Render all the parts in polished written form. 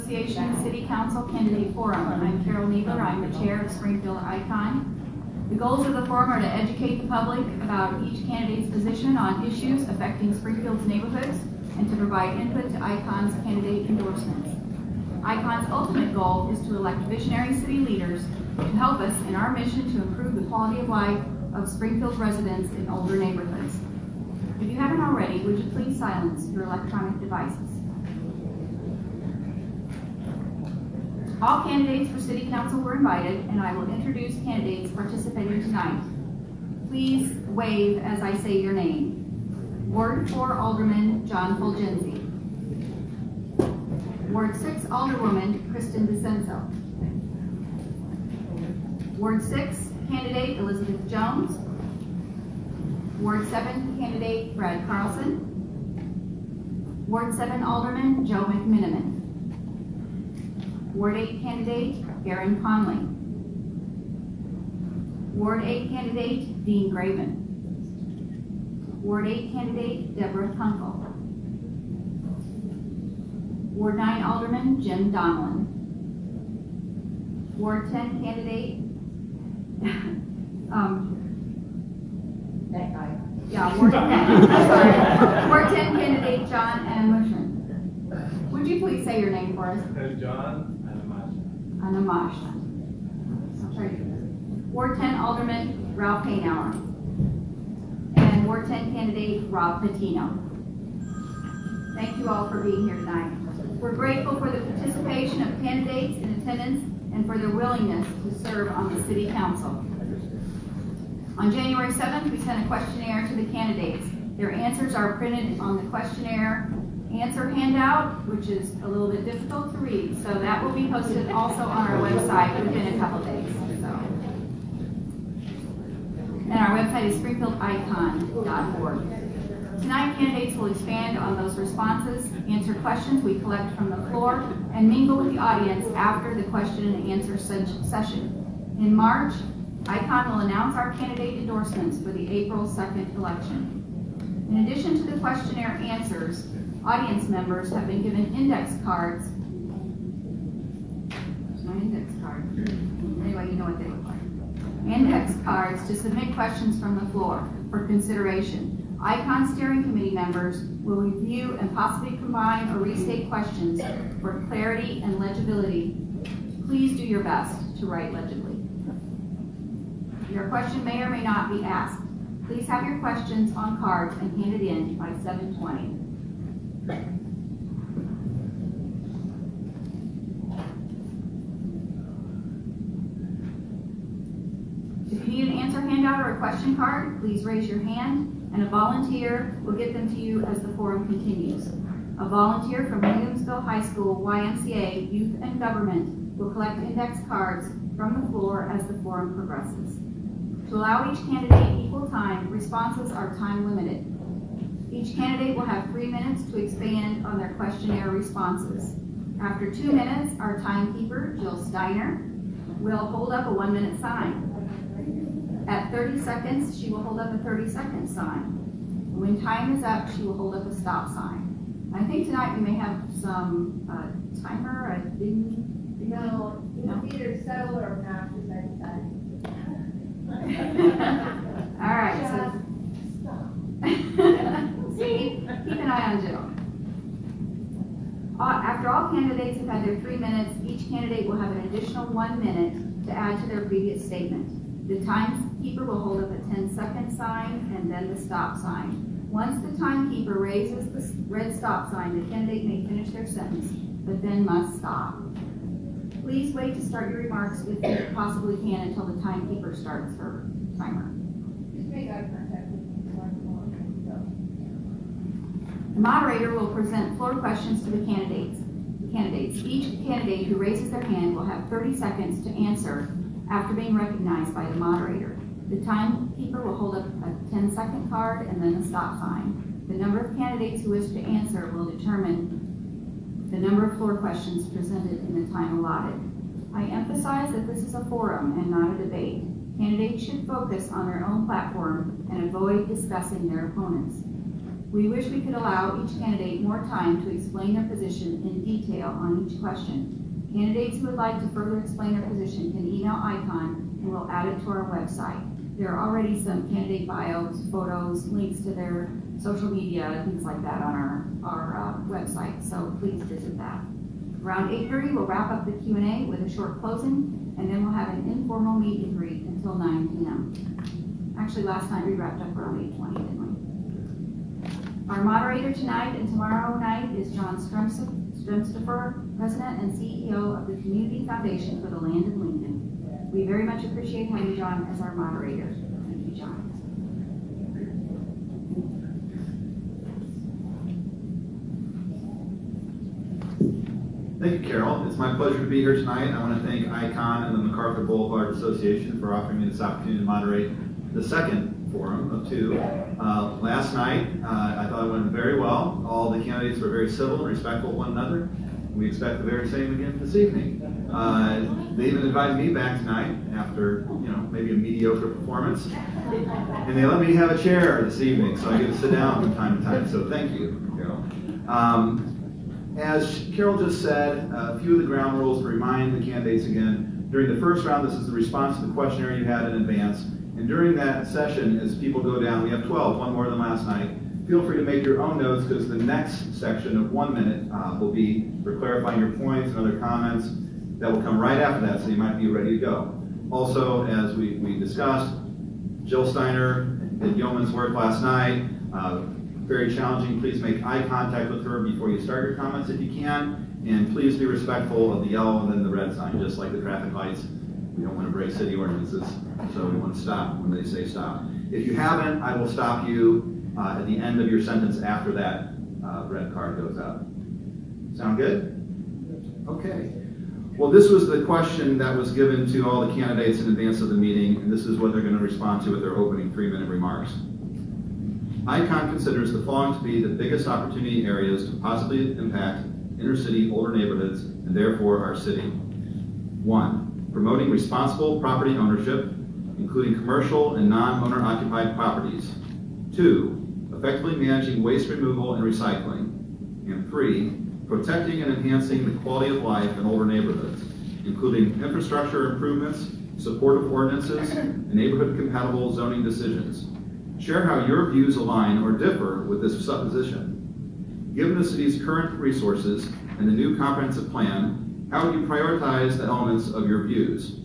Association City Council Candidate Forum. I'm Carol Niebler. I'm the chair of Springfield ICON. The goals of the forum are to educate the public about each candidate's position on issues affecting Springfield's neighborhoods and to provide input to ICON's candidate endorsements. ICON's ultimate goal is to elect visionary city leaders to help us in our mission to improve the quality of life of Springfield residents in older neighborhoods. If you haven't already, would you please silence your electronic devices? All candidates for City Council were invited, and I will introduce candidates participating tonight. Please wave as I say your name. Ward 4 Alderman John Fulgenzi. Ward 6 Alderwoman Kristen DeCenso. Ward 6 candidate Elizabeth Jones. Ward 7 candidate Brad Carlson. Ward 7 Alderman Joe McMiniman. Ward 8 candidate Aaron Conley. Ward 8 candidate Dean Graven. Ward 8 candidate Deborah Kunkel. Ward 9 Alderman Jim Donlin. Ward 10 candidate that guy. Yeah, Ward 10. Sorry. Ward 10 candidate John Anamushan. Would you please say your name for us? John Anamash. I'll try to do this. Ward 10 Alderman Ralph Hainauer. And Ward 10 candidate Rob Patino. Thank you all for being here tonight. We're grateful for the participation of candidates in attendance and for their willingness to serve on the City Council. On January 7th, we sent a questionnaire to the candidates. Their answers are printed on the questionnaire answer handout, which is a little bit difficult to read. So that will be posted also on our website within a couple days. And our website is springfieldicon.org. Tonight, candidates will expand on those responses, answer questions we collect from the floor, and mingle with the audience after the question and answer session. In March, ICON will announce our candidate endorsements for the April 2nd election. In addition to the questionnaire answers, audience members have been given index cards. There's no index card. Anyway, you know what they look like. Index cards to submit questions from the floor for consideration. ICON steering committee members will review and possibly combine or restate questions for clarity and legibility. Please do your best to write legibly. Your question may or may not be asked. Please have your questions on cards and hand it in by 7:20. If you need an answer handout or a question card, please raise your hand and a volunteer will get them to you as the forum continues. A volunteer from Williamsville High School YMCA Youth and Government will collect index cards from the floor as the forum progresses. To allow each candidate equal time, responses are time limited. Each candidate will have 3 minutes to expand on their questionnaire responses. After 2 minutes, our timekeeper, Jill Steiner, will hold up a 1-minute sign. At 30 seconds, she will hold up a 30-second sign. When time is up, she will hold up a stop sign. I think tonight we may have some timer, a ding. No, it's either settle or not, because I decided. All right. See, keep an eye on Jill. After all candidates have had their 3 minutes, each candidate will have an additional 1 minute to add to their previous statement. The timekeeper will hold up a 10-second sign and then the stop sign. Once the timekeeper raises the red stop sign, the candidate may finish their sentence, but then must stop. Please wait to start your remarks if you possibly can until the timekeeper starts her timer. Just make eye contact with me. The moderator will present floor questions to the candidates. Each candidate who raises their hand will have 30 seconds to answer after being recognized by the moderator. The timekeeper will hold up a 10-second card and then a stop sign. The number of candidates who wish to answer will determine the number of floor questions presented in the time allotted. I emphasize that this is a forum and not a debate. Candidates should focus on their own platform and avoid discussing their opponents. We wish we could allow each candidate more time to explain their position in detail on each question. Candidates who would like to further explain their position can email ICON and we'll add it to our website. There are already some candidate bios, photos, links to their social media, things like that on our website, so please visit that. Around 8:30, we'll wrap up the Q&A with a short closing, and then we'll have an informal meet and greet until 9 p.m. Actually, last night we wrapped up around 8:20, didn't we? Our moderator tonight and tomorrow night is John Stremstoffer, President and CEO of the Community Foundation for the Land of Lincoln. We very much appreciate having John as our moderator. Thank you, John. Thank you, Carol. It's my pleasure to be here tonight. I want to thank ICON and the MacArthur Boulevard Association for offering me this opportunity to moderate the second forum of two. Last night, I thought it went very well. All the candidates were very civil and respectful of one another. We expect the very same again this evening. They even invited me back tonight after, maybe a mediocre performance. And they let me have a chair this evening, so I get to sit down from time to time. So thank you, Carol. As Carol just said, a few of the ground rules to remind the candidates again. During the first round, this is the response to the questionnaire you had in advance. And during that session, as people go down, we have 12, one more than last night. Feel free to make your own notes because the next section of 1 minute will be for clarifying your points and other comments. That will come right after that, so you might be ready to go. Also, as we discussed, Jill Steiner did yeoman's work last night. Very challenging. Please make eye contact with her before you start your comments if you can. And please be respectful of the yellow and then the red sign, just like the traffic lights. We don't want to break city ordinances, so we want to stop when they say stop. If you haven't, I will stop you at the end of your sentence after that red card goes up. Sound good? Okay. Well, this was the question that was given to all the candidates in advance of the meeting, and this is what they're going to respond to with their opening 3-minute remarks. ICON considers the following to be the biggest opportunity areas to positively impact inner-city older neighborhoods and therefore our city. 1. Promoting responsible property ownership, including commercial and non-owner occupied properties. 2. Effectively managing waste removal and recycling. And 3. Protecting and enhancing the quality of life in older neighborhoods, including infrastructure improvements, supportive ordinances, and neighborhood-compatible zoning decisions. Share how your views align or differ with this supposition. Given the city's current resources and the new comprehensive plan, how would you prioritize the elements of your views?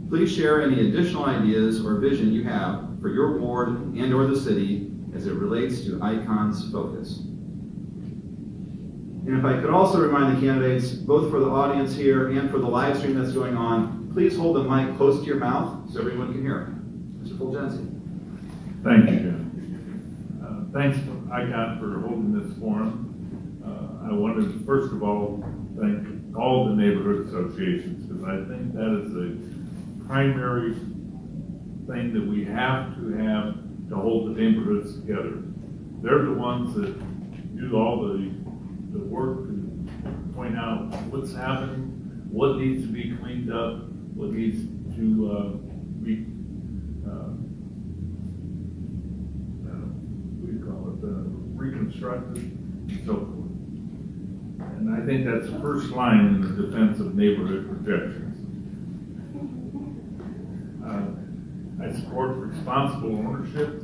Please share any additional ideas or vision you have for your ward and or the city as it relates to ICON's focus. And if I could also remind the candidates, both for the audience here and for the live stream that's going on, please hold the mic close to your mouth so everyone can hear. Mr. Fulgenzi. Thank you, Jim. Thanks, ICON, for holding this forum. I wanted to, first of all, thank all the neighborhood associations, because I think that is the primary thing that we have to hold the neighborhoods together. They're the ones that do all the work to point out what's happening, what needs to be cleaned up, what needs to be reconstructed, and so forth. And I think that's the first line in the defense of neighborhood projections. I support responsible ownership,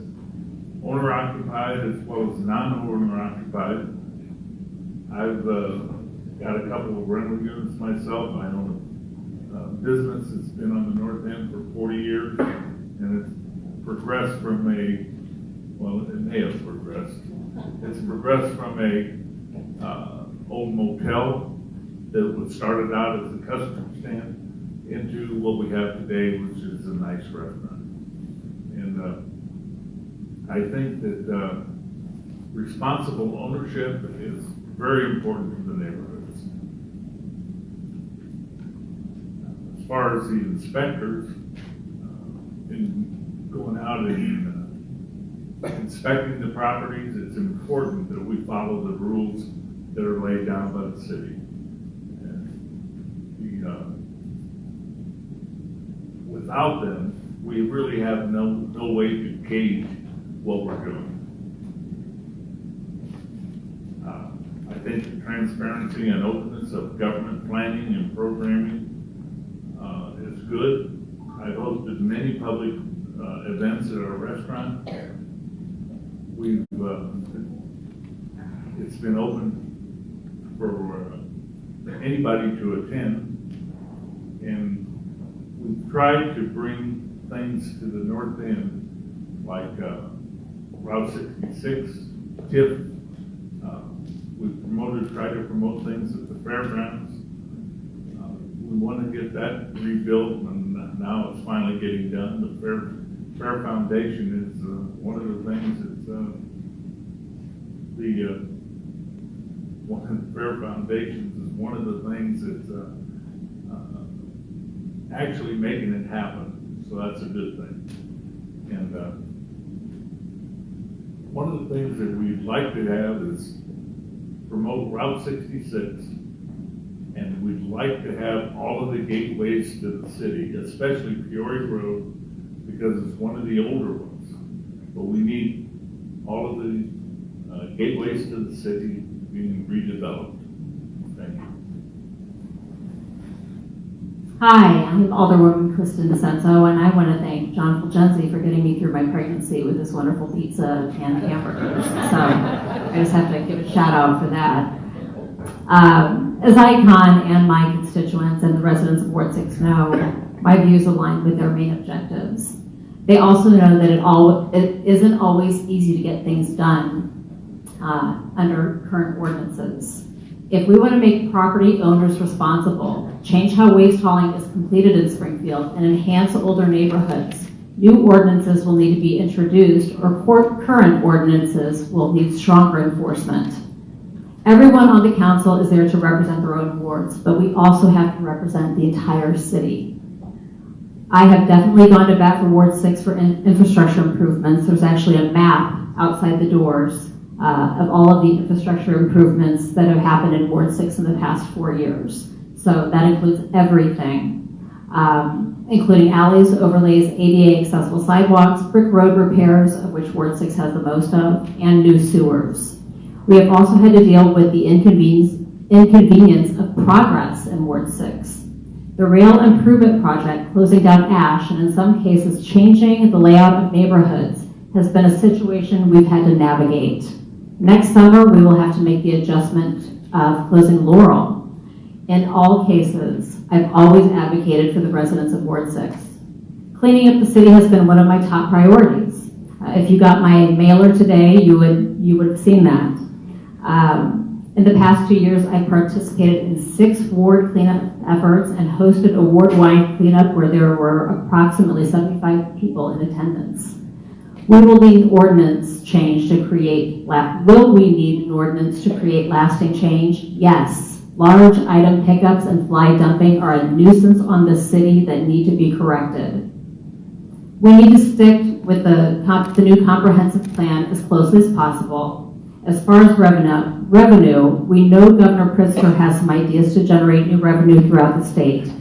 owner-occupied as well as non-owner-occupied. I've got a couple of rental units myself. I own a business that's been on the north end for 40 years, and it's progressed from well, it may have progressed. It's progressed from a old motel that was started out as a custom stand into what we have today, which is a nice restaurant. And I think that responsible ownership is very important to the neighborhoods. As far as the inspectors, in going out and inspecting the properties, it's important that we follow the rules that are laid down by the city. And without them, we really have no way to gauge what we're doing. transparency and openness of government planning and programming is good. I've hosted many public events at our restaurant. It's been open for anybody to attend, and we've tried to bring things to the north end, like Route 66, TIF. We've tried to promote things at the fairgrounds. We want to get that rebuilt, and now it's finally getting done. The Fair Foundation is one of the things that's one of the Fair Foundations is one of the things that's actually making it happen. So that's a good thing. And one of the things that we'd like to have is promote Route 66, and we'd like to have all of the gateways to the city, especially Peoria Road, because it's one of the older ones. But we need all of the gateways to the city being redeveloped. Thank you. Hi, I'm Alderwoman Kristen DeCenso, and I want to thank John Fulgenzi for getting me through my pregnancy with this wonderful pizza and hamburgers. So I just have to give a shout out for that. As ICON and my constituents and the residents of Ward 6 know, my views align with their main objectives. They also know that it isn't always easy to get things done under current ordinances. If we want to make property owners responsible, change how waste hauling is completed in Springfield, and enhance older neighborhoods, new ordinances will need to be introduced, or current ordinances will need stronger enforcement. Everyone on the council is there to represent their own wards, but we also have to represent the entire city. I have definitely gone to bat for Ward 6 for infrastructure improvements. There's actually a map outside the doors of all of the infrastructure improvements that have happened in Ward 6 in the past 4 years. So that includes everything, including alleys, overlays, ADA accessible sidewalks, brick road repairs, of which Ward 6 has the most of, and new sewers. We have also had to deal with the inconvenience of progress in Ward 6. The rail improvement project, closing down Ash, and in some cases changing the layout of neighborhoods, has been a situation we've had to navigate. Next summer, we will have to make the adjustment of closing Laurel. In all cases, I've always advocated for the residents of Ward 6. Cleaning up the city has been one of my top priorities. If you got my mailer today, you would have seen that. In the past 2 years, I've participated in 6 ward cleanup efforts and hosted a ward-wide cleanup where there were approximately 75 people in attendance. We will need an ordinance change to create, will we need an ordinance to create lasting change? Yes. Large item pickups and fly dumping are a nuisance on the city that need to be corrected. We need to stick with the new comprehensive plan as closely as possible. As far as revenue, we know Governor Pritzker has some ideas to generate new revenue throughout the state.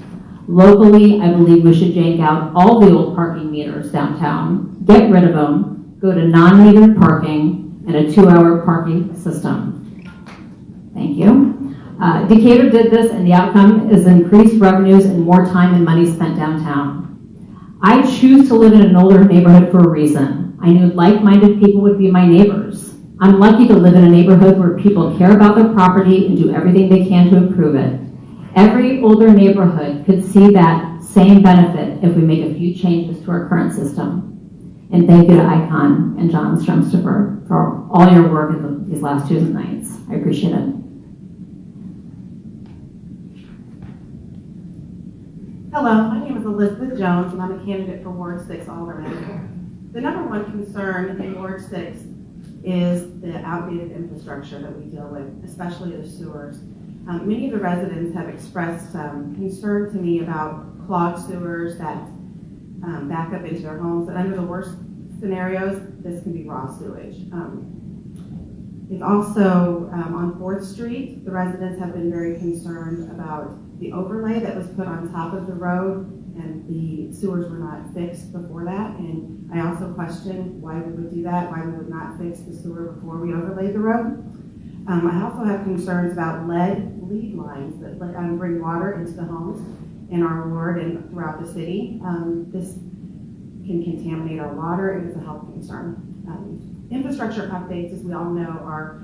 Locally, I believe we should yank out all the old parking meters downtown, get rid of them, go to non-metered parking, and a 2-hour parking system. Thank you. Decatur did this, and the outcome is increased revenues and more time and money spent downtown. I choose to live in an older neighborhood for a reason. I knew like-minded people would be my neighbors. I'm lucky to live in a neighborhood where people care about their property and do everything they can to improve it. Every older neighborhood could see that same benefit if we make a few changes to our current system. And thank you to ICON and John Strumstoffer for all your work in these last 2 nights. I appreciate it. Hello, my name is Elizabeth Jones, and I'm a candidate for Ward 6 Alderman. The number one concern in Ward 6 is the outdated infrastructure that we deal with, especially the sewers. Many of the residents have expressed concern to me about clogged sewers that back up into their homes, and under the worst scenarios, this can be raw sewage. It's also on 4th Street, the residents have been very concerned about the overlay that was put on top of the road, and the sewers were not fixed before that. And I also question why we would do that, why we would not fix the sewer before we overlaid the road. I also have concerns about lead lines that bring water into the homes in our ward and throughout the city. This can contaminate our water, and it's a health concern. Infrastructure updates, as we all know, are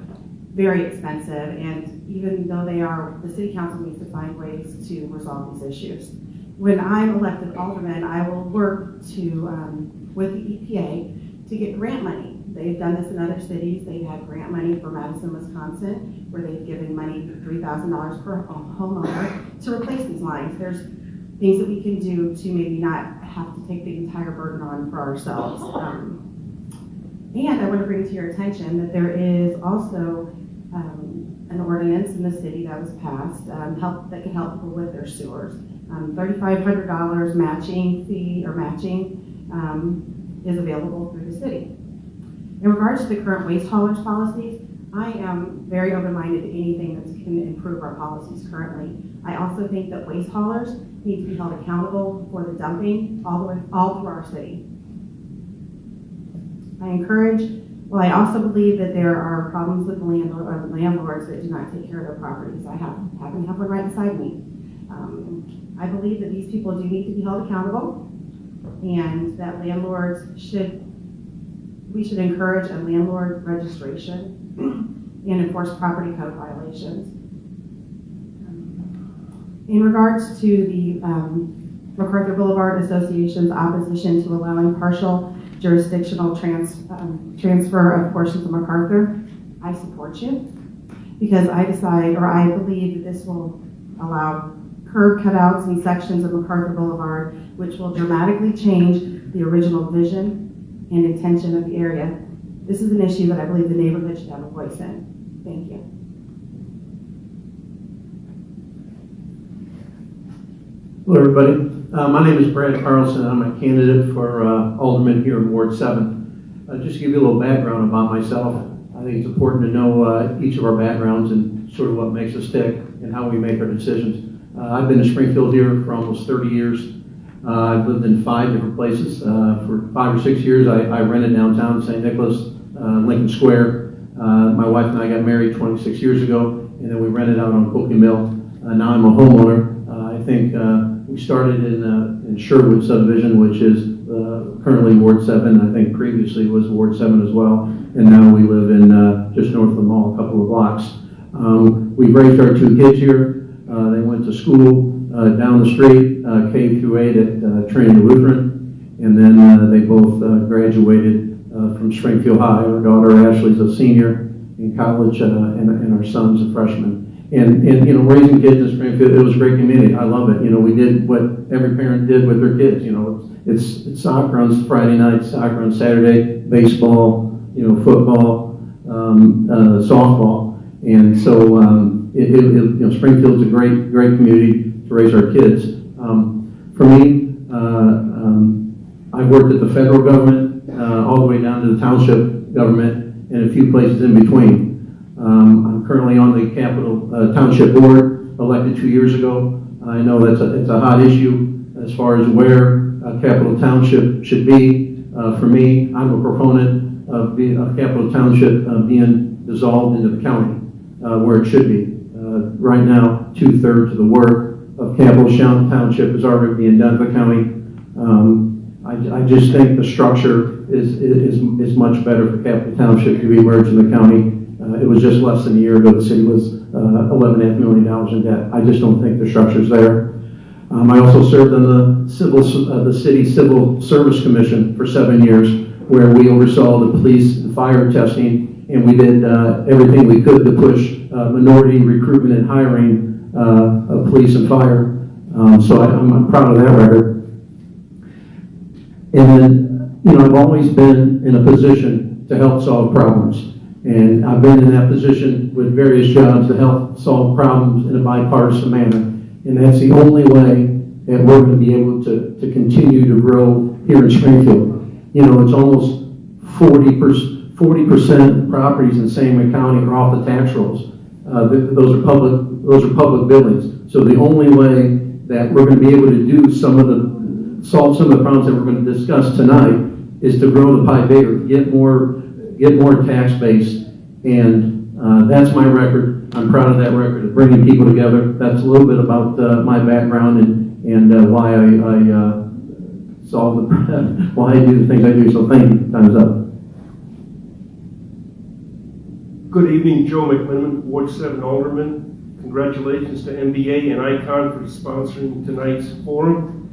very expensive, and even though the city council needs to find ways to resolve these issues. When I'm elected alderman, I will work with the EPA to get grant money. They've done this in other cities. They've had grant money for Madison, Wisconsin, where they've given money for $3,000 per homeowner to replace these lines. There's things that we can do to maybe not have to take the entire burden on for ourselves. And I want to bring to your attention that there is also an ordinance in the city that was passed that can help people with their sewers. $3,500 matching fee or matching is available through the city. In regards to the current waste haulers policies, I am very open-minded to anything that can improve our policies currently. I also think that waste haulers need to be held accountable for the dumping all through our city. I also believe that there are problems with landlords that do not take care of their properties. I happen to have one right beside me. I believe that these people do need to be held accountable, and that we should encourage a landlord registration and enforce property code violations. In regards to the MacArthur Boulevard Association's opposition to allowing partial jurisdictional transfer of portions of MacArthur, I support you, because I believe that this will allow curb cutouts in sections of MacArthur Boulevard, which will dramatically change the original vision and intention of the area. This is an issue that I believe the neighborhood should have a voice in. Thank you. Hello, everybody. My name is Brad Carlson. I'm a candidate for Alderman here in Ward 7. Just to give you a little background about myself, I think it's important to know each of our backgrounds and sort of what makes us tick and how we make our decisions. I've been to Springfield here for almost 30 years. I've lived in 5 different places. For 5 or 6 years, I rented downtown St. Nicholas, Lincoln Square. My wife and I got married 26 years ago, and then we rented out on Cokie Mill. Now I'm a homeowner. I think we started in Sherwood subdivision, which is currently Ward 7. I think previously was Ward 7 as well. And now we live in just north of the mall, a couple of blocks. We've raised our 2 kids here. They went to school down the street, K through 8 at Trinity Lutheran. And then they both graduated from Springfield High. Our daughter Ashley's a senior in college, and our son's a freshman. And you know, raising kids in Springfield, it was a great community. I love it. You know, we did what every parent did with their kids. You know, it's soccer on Friday night, soccer on Saturday, baseball, you know, football, softball, and so you know, Springfield's a great community to raise our kids. For me, I've worked at the federal government all the way down to the township government and a few places in between. I'm currently on the Capital Township Board, elected 2 years ago. I know it's a hot issue as far as where Capital Township should be. For me, I'm a proponent of Capital Township being dissolved into the county, where it should be. Right now, 2/3 of the work of Capital Township is already being done in the county. I just think the structure is much better for Capital Township to be merged in the county. It was just less than a year ago the city was $11.5 million in debt. I just don't think the structure's there. I also served on the city Civil Service Commission for 7 years, where we oversaw the police and fire testing, and we did everything we could to push minority recruitment and hiring of police and fire. So I'm proud of that record. And then, you know, I've always been in a position to help solve problems. And I've been in that position with various jobs to help solve problems in a bipartisan manner. And that's the only way that we're going to be able to continue to grow here in Springfield. You know, it's almost 40% of properties in Sangamon County are off the tax rolls. Those are public buildings. So the only way that we're going to be able to solve some of the problems that we're going to discuss tonight is to grow the pie bigger, get more tax base, and That's my record. I'm proud of that record of bringing people together. That's a little bit about my background and why I solve the why I do the things I do. So thank you. Time's up. Good evening, Joe McMiniman, Ward 7 Alderman. Congratulations to MBA and ICON for sponsoring tonight's forum.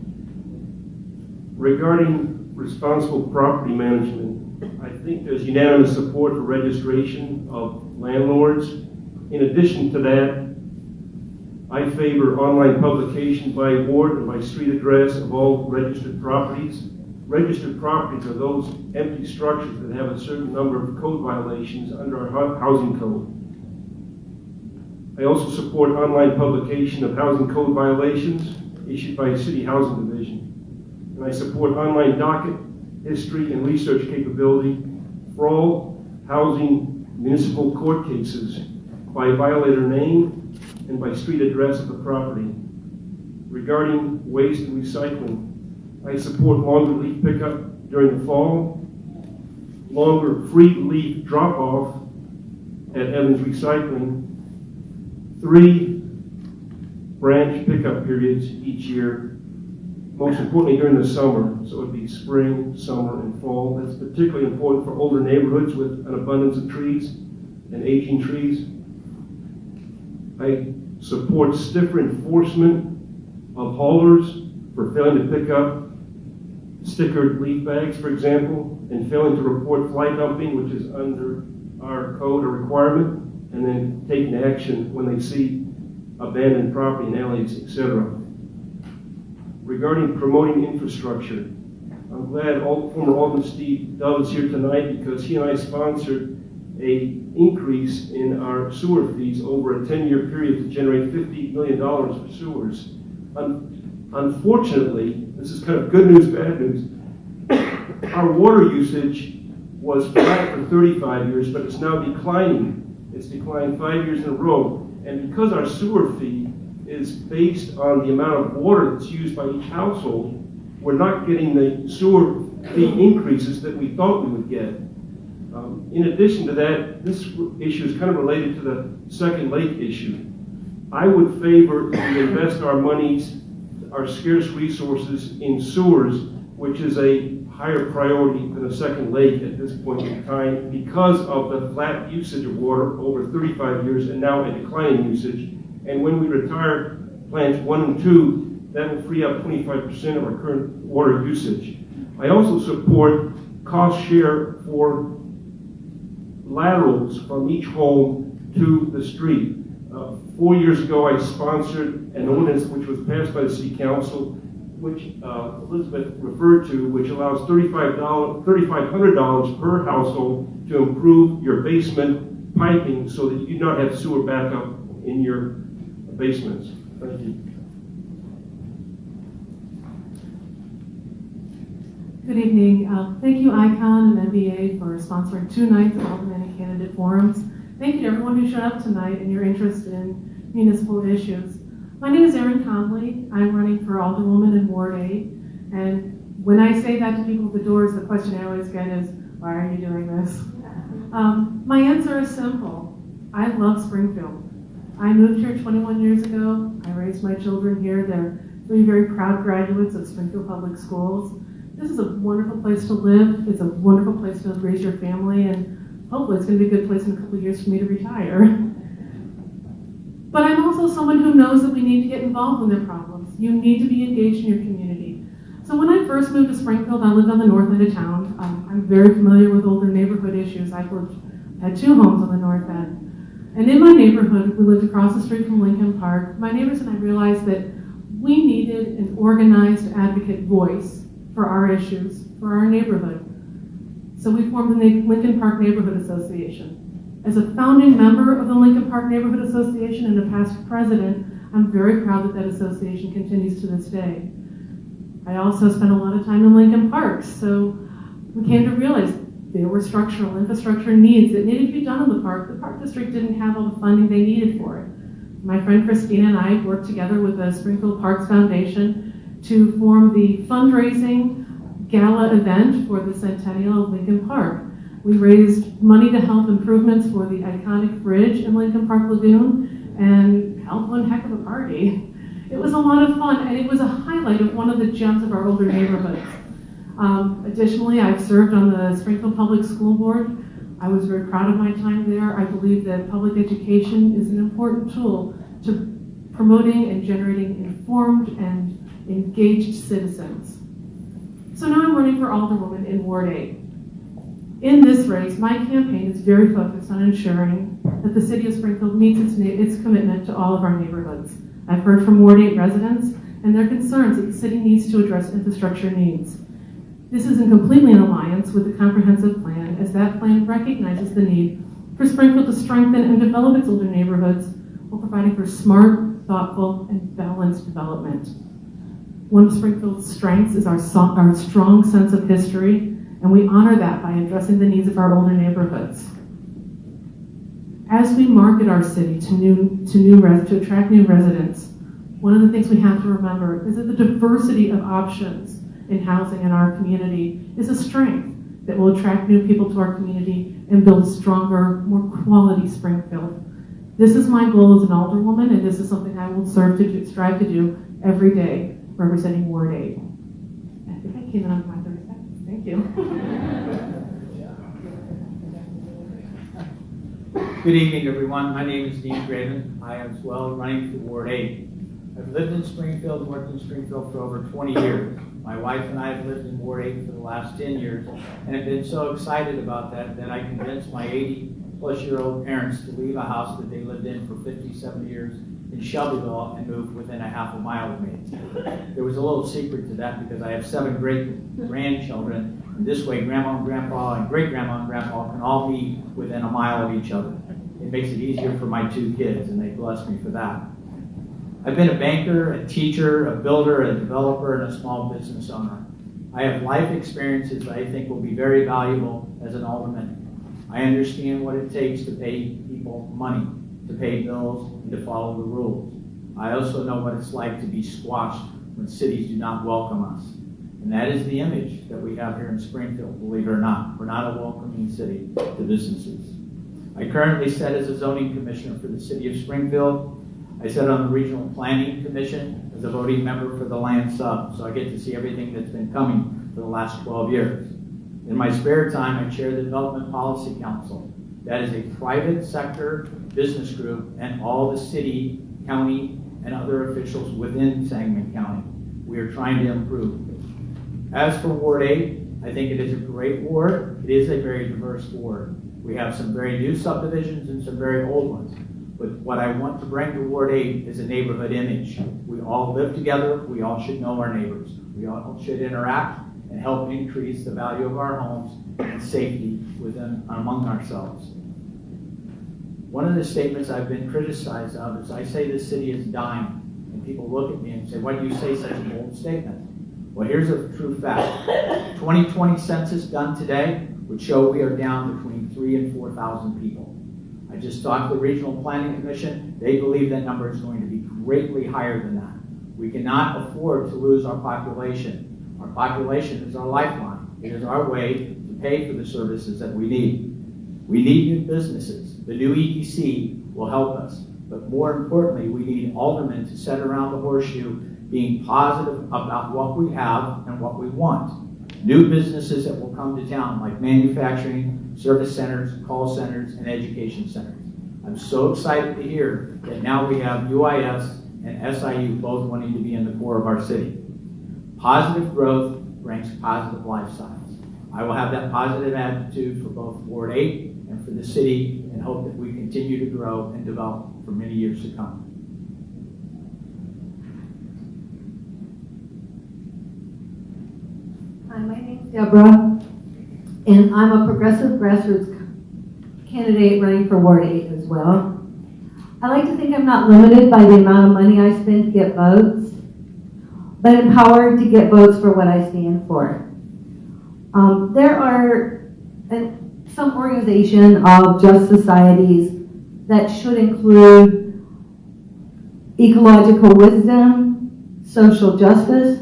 Regarding responsible property management, I think there's unanimous support for registration of landlords. In addition to that, I favor online publication by ward and by street address of all registered properties. Registered properties are those empty structures that have a certain number of code violations under our housing code. I also support online publication of housing code violations issued by City Housing Division. And I support online docket, history, and research capability for all housing municipal court cases by violator name and by street address of the property. Regarding waste and recycling, I support longer leaf pickup during the fall, longer free leaf drop-off at Evans Recycling, 3 branch pickup periods each year, most importantly during the summer, so it would be spring, summer, and fall. That's particularly important for older neighborhoods with an abundance of trees and aging trees. I support stiffer enforcement of haulers for failing to pick up stickered leaf bags, for example, and failing to report fly dumping, which is under our code or requirement, and then taking action when they see abandoned property in alleys, etc. Regarding promoting infrastructure, I'm glad former Alderman Steve Dove is here tonight because he and I sponsored an increase in our sewer fees over a 10-year period to generate $50 million for sewers. Unfortunately, this is kind of good news, bad news. Our water usage was flat for 35 years, but it's now declining. It's declined 5 years in a row. And because our sewer fee is based on the amount of water that's used by each household, we're not getting the sewer fee increases that we thought we would get. In addition to that, this issue is kind of related to the second lake issue. I would favor we invest our monies, our scarce resources in sewers, which is a higher priority than a second lake at this point in time because of the flat usage of water over 35 years and now a declining usage. And when we retire plants 1 and 2, that will free up 25% of our current water usage. I also support cost share for laterals from each home to the street. 4 years ago, I sponsored an ordinance which was passed by the City Council, which Elizabeth referred to, which allows $3,500 per household to improve your basement piping so that you do not have sewer backup in your basements. Thank you. Good evening. Thank you, ICON and MBA, for sponsoring 2 nights of Alderman and Candidate Forums. Thank you to everyone who showed up tonight and your interest in municipal issues. My name is Erin Conley. I'm running for Alderwoman in Ward 8. And when I say that to people at the doors, the question I always get is, why are you doing this? My answer is simple. I love Springfield. I moved here 21 years ago. I raised my children here. They're 3 very proud graduates of Springfield Public Schools. This is a wonderful place to live. It's a wonderful place to raise your family, and hopefully it's going to be a good place in a couple of years for me to retire. But I'm also someone who knows that we need to get involved in their problems. You need to be engaged in your community. So when I first moved to Springfield, I lived on the north end of town. I'm very familiar with older neighborhood issues. I had 2 homes on the north end. And in my neighborhood, we lived across the street from Lincoln Park. My neighbors and I realized that we needed an organized advocate voice for our issues, for our neighborhood. So we formed the Lincoln Park Neighborhood Association. As a founding member of the Lincoln Park Neighborhood Association and a past president, I'm very proud that that association continues to this day. I also spent a lot of time in Lincoln Park, so we came to realize there were structural infrastructure needs that needed to be done in the park. The Park District didn't have all the funding they needed for it. My friend Christina and I worked together with the Springfield Parks Foundation to form the fundraising gala event for the centennial of Lincoln Park. We raised money to help improvements for the iconic bridge in Lincoln Park Lagoon and held one heck of a party. It was a lot of fun, and it was a highlight of one of the gems of our older neighborhoods. Additionally, I've served on the Springfield Public School Board. I was very proud of my time there. I believe that public education is an important tool to promoting and generating informed and engaged citizens. So now I'm running for Alderwoman in Ward 8. In this race, my campaign is very focused on ensuring that the City of Springfield meets its commitment to all of our neighborhoods. I've heard from Ward 8 residents and their concerns that the city needs to address infrastructure needs. This is completely in alliance with the comprehensive plan, as that plan recognizes the need for Springfield to strengthen and develop its older neighborhoods while providing for smart, thoughtful, and balanced development. One of Springfield's strengths is our strong sense of history, and we honor that by addressing the needs of our older neighborhoods. As we market our city to attract new residents, one of the things we have to remember is that the diversity of options in housing in our community is a strength that will attract new people to our community and build a stronger, more quality Springfield. This is my goal as an alderwoman, and this is something I will strive to do every day, representing Ward 8. I think I came in on my 30 seconds. Thank you. Good evening, everyone. My name is Dean Graven. I am as well running for Ward 8. I've lived in Springfield, worked in Springfield for over 20 years. My wife and I have lived in Ward 8 for the last 10 years, and have been so excited about that I convinced my 80-plus-year-old parents to leave a house that they lived in for 57 years in Shelbyville and move within a half a mile of me. There was a little secret to that because I have 7 great grandchildren, and this way Grandma and Grandpa and great-grandma and Grandpa can all be within a mile of each other. It makes it easier for my 2 kids, and they bless me for that. I've been a banker, a teacher, a builder, a developer, and a small business owner. I have life experiences that I think will be very valuable as an alderman. I understand what it takes to pay people money, to pay bills, and to follow the rules. I also know what it's like to be squashed when cities do not welcome us. And that is the image that we have here in Springfield, believe it or not. We're not a welcoming city to businesses. I currently sit as a zoning commissioner for the city of Springfield. I sit on the Regional Planning Commission as a voting member for the land sub, so I get to see everything that's been coming for the last 12 years. In my spare time, I chair the Development Policy Council. That is a private sector business group and all the city, county, and other officials within Sangamon County. We are trying to improve. As for Ward 8, I think it is a great ward. It is a very diverse ward. We have some very new subdivisions and some very old ones. But what I want to bring to Ward 8 is a neighborhood image. We all live together. We all should know our neighbors. We all should interact and help increase the value of our homes and safety within among ourselves. One of the statements I've been criticized of is I say the city is dying. And people look at me and say, why do you say such a bold statement? Well, here's a true fact. 2020 census done today would show we are down between 3,000 and 4,000 people. I just talked to the Regional Planning Commission. They believe that number is going to be greatly higher than that. We cannot afford to lose our population. Our population is our lifeline. It is our way to pay for the services that we need. We need new businesses. The new EDC will help us. But more importantly, we need aldermen to sit around the horseshoe being positive about what we have and what we want. New businesses that will come to town, like manufacturing, service centers, call centers, and education centers. I'm so excited to hear that now we have UIS and SIU both wanting to be in the core of our city. Positive growth brings positive lifestyles. I will have that positive attitude for both Ward 8 and for the city, and hope that we continue to grow and develop for many years to come. Hi, my name's Deborah, and I'm a progressive grassroots candidate running for Ward 8 as well. I like to think I'm not limited by the amount of money I spend to get votes, but empowered to get votes for what I stand for. There are some organization of just societies that should include ecological wisdom, social justice,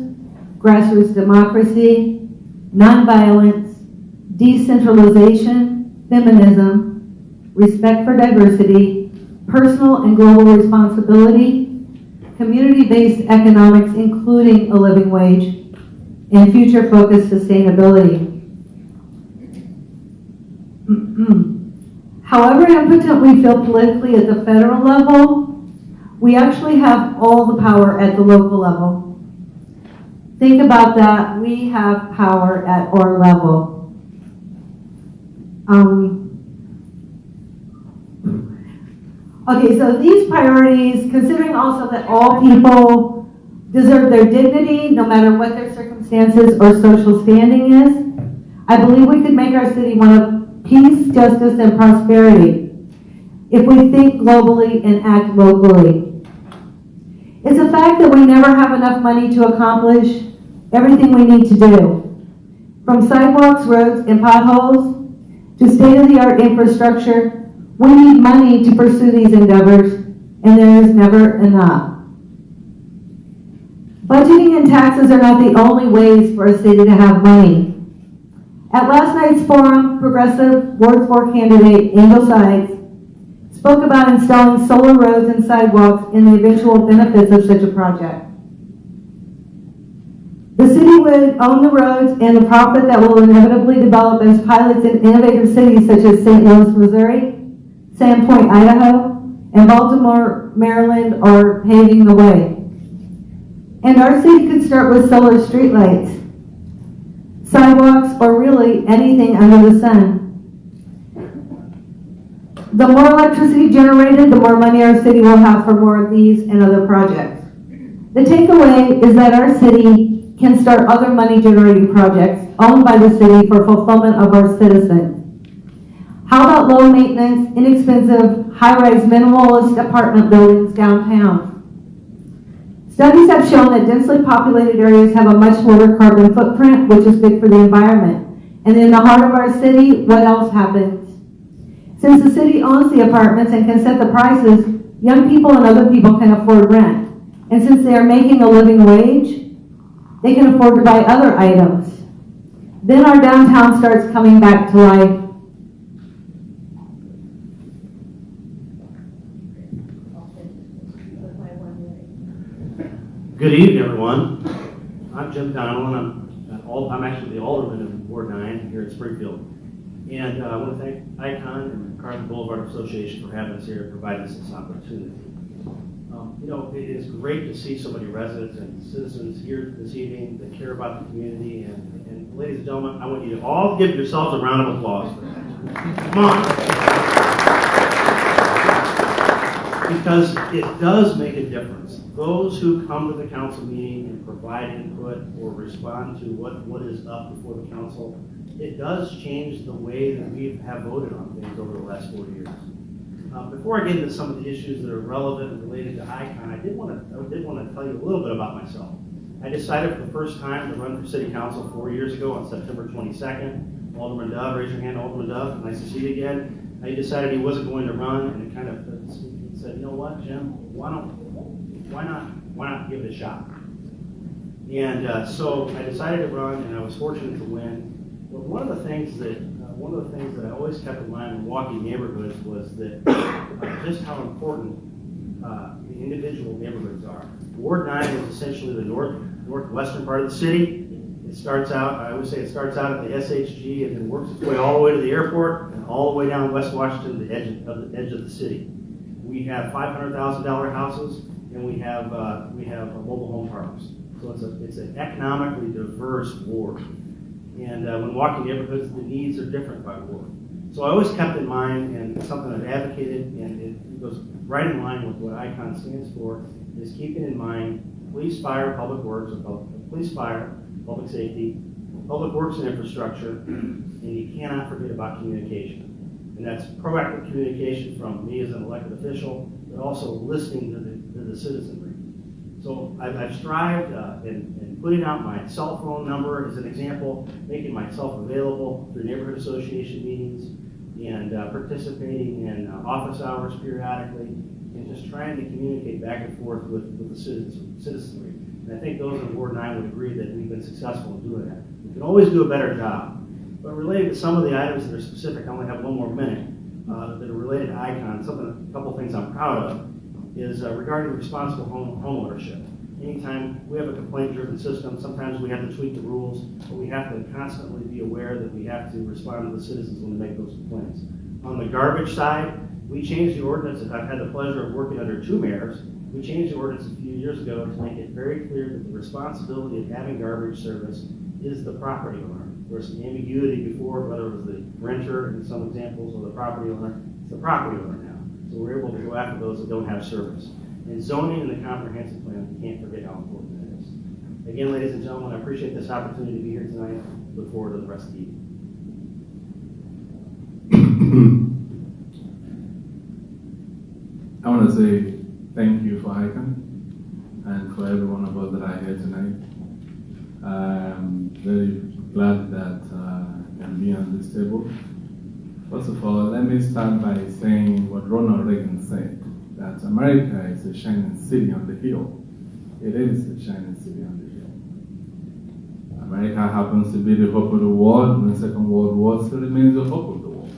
grassroots democracy, nonviolence, decentralization, feminism, respect for diversity, personal and global responsibility, community-based economics, including a living wage, and future-focused sustainability. However impotent we feel politically at the federal level, we actually have all the power at the local level. Think about that. We have power at our level. Okay, so these priorities, considering also that all people deserve their dignity, no matter what their circumstances or social standing is, I believe we could make our city one of peace, justice, and prosperity if we think globally and act locally. It's a fact that we never have enough money to accomplish everything we need to do. From sidewalks, roads, and potholes to state-of-the-art infrastructure, we need money to pursue these endeavors, and there is never enough. Budgeting and taxes are not the only ways for a city to have money. At last night's forum, Progressive Ward 4 candidate Angel Sides spoke about installing solar roads and sidewalks and the eventual benefits of such a project. The city would own the roads and the profit that will inevitably develop as pilots in innovative cities such as St. Louis, Missouri, Sandpoint, Idaho, and Baltimore, Maryland are paving the way. And our city could start with solar streetlights, sidewalks, or really anything under the sun. The more electricity generated, the more money our city will have for more of these and other projects. The takeaway is that our city can start other money-generating projects owned by the city for fulfillment of our citizens. How about low-maintenance, inexpensive, high-rise, minimalist apartment buildings downtown? Studies have shown that densely populated areas have a much lower carbon footprint, which is good for the environment. And in the heart of our city, what else happens? Since the city owns the apartments and can set the prices, young people and other people can afford rent. And since they are making a living wage, they can afford to buy other items. Then our downtown starts coming back to life. Good evening, everyone. I'm Jim Donnell, and I'm actually the Alderman of Ward 9 here at Springfield. And I want to thank ICON and the Carson Boulevard Association for having us here and providing us this opportunity. It is great to see so many residents and citizens here this evening that care about the community. And ladies and gentlemen, I want you to all give yourselves a round of applause for that. Come on. Because it does make a difference. Those who come to the council meeting and provide input or respond to what is up before the council, it does change the way that we have voted on things over the last 4 years. Before I get into some of the issues that are relevant and related to ICON, I did want to tell you a little bit about myself. I decided for the first time to run for city council 4 years ago on September 22nd. Alderman Dove, raise your hand, Alderman Dove. Nice to see you again. He decided he wasn't going to run, and it kind of said, you know what, Jim, why not give it a shot? And so I decided to run, and I was fortunate to win. But one of the things that I always kept in mind when walking neighborhoods was that just how important the individual neighborhoods are. Ward 9 is essentially the northwestern part of the city. It starts out, I always say it starts out at the SHG and then works its way all the way to the airport and all the way down West Washington to the edge of the city. We have $500,000 houses, and we have mobile home parks. So it's an economically diverse ward. And when walking neighborhoods, the needs are different by ward. So I always kept in mind, and it's something I've advocated, and it goes right in line with what ICON stands for, is keeping in mind police, fire, public works, police, fire, public safety, public works and infrastructure, and you cannot forget about communication. And that's proactive communication from me as an elected official, but also listening to the citizenry. So I've strived in putting out my cell phone number as an example, making myself available through neighborhood association meetings, and participating in office hours periodically, and just trying to communicate back and forth with the citizenry. And I think those in Ward 9 would agree that we've been successful in doing that. We can always do a better job. But related to some of the items that are specific, I only have one more minute, that are related to ICON. A couple things I'm proud of is regarding responsible home ownership. Anytime we have a complaint-driven system, sometimes we have to tweak the rules, but we have to constantly be aware that we have to respond to the citizens when they make those complaints. On the garbage side, we changed the ordinance. I've had the pleasure of working under two mayors. We changed the ordinance a few years ago to make it very clear that the responsibility of having garbage service is the property owner. There was some ambiguity before, whether it was the renter in some examples or the property owner. It's the property owner now. So we're able to go after those that don't have service. And zoning and the comprehensive plan, we can't forget how important that is. Again, ladies and gentlemen, I appreciate this opportunity to be here tonight. Look forward to the rest of the evening. I want to say thank you for ICON and for every one of us that are here tonight. I'm very glad that I can be on this table. First of all, let me start by saying what Ronald Reagan said, that America is a shining city on the hill. It is a shining city on the hill. America happens to be the hope of the world, and the Second World War still remains the hope of the world.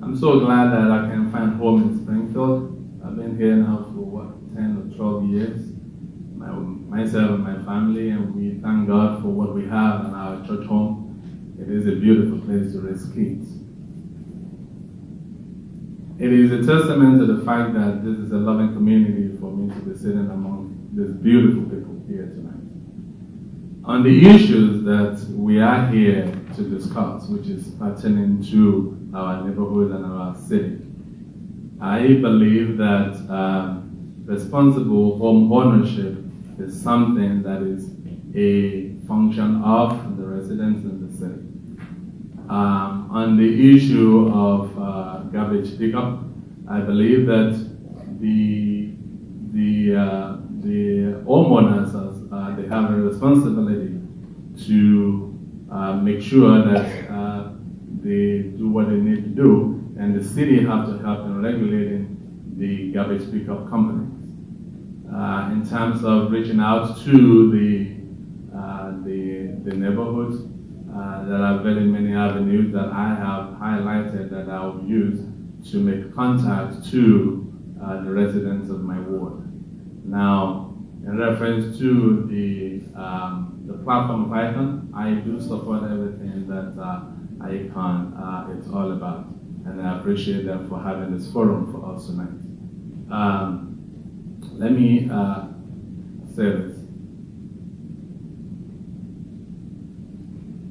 I'm so glad that I can find home in Springfield. I've been here now for 10 or 12 years, myself and my family, and we thank God for what we have in our church home. It is a beautiful place to raise kids. It is a testament to the fact that this is a loving community for me to be sitting among these beautiful people here tonight. On the issues that we are here to discuss, which is pertaining to our neighborhood and our city, I believe that responsible home ownership is something that is a function of the residents in the city. On the issue of garbage pickup, I believe that the homeowners they have a responsibility to make sure that they do what they need to do, and the city have to help in regulating the garbage pickup companies. In terms of reaching out to the neighborhoods, there are very many avenues that I have highlighted that I will use to make contact to the residents of my ward. Now, in reference to the platform of ICON, I do support everything that ICON is all about, and I appreciate them for having this forum for us tonight. Let me say this,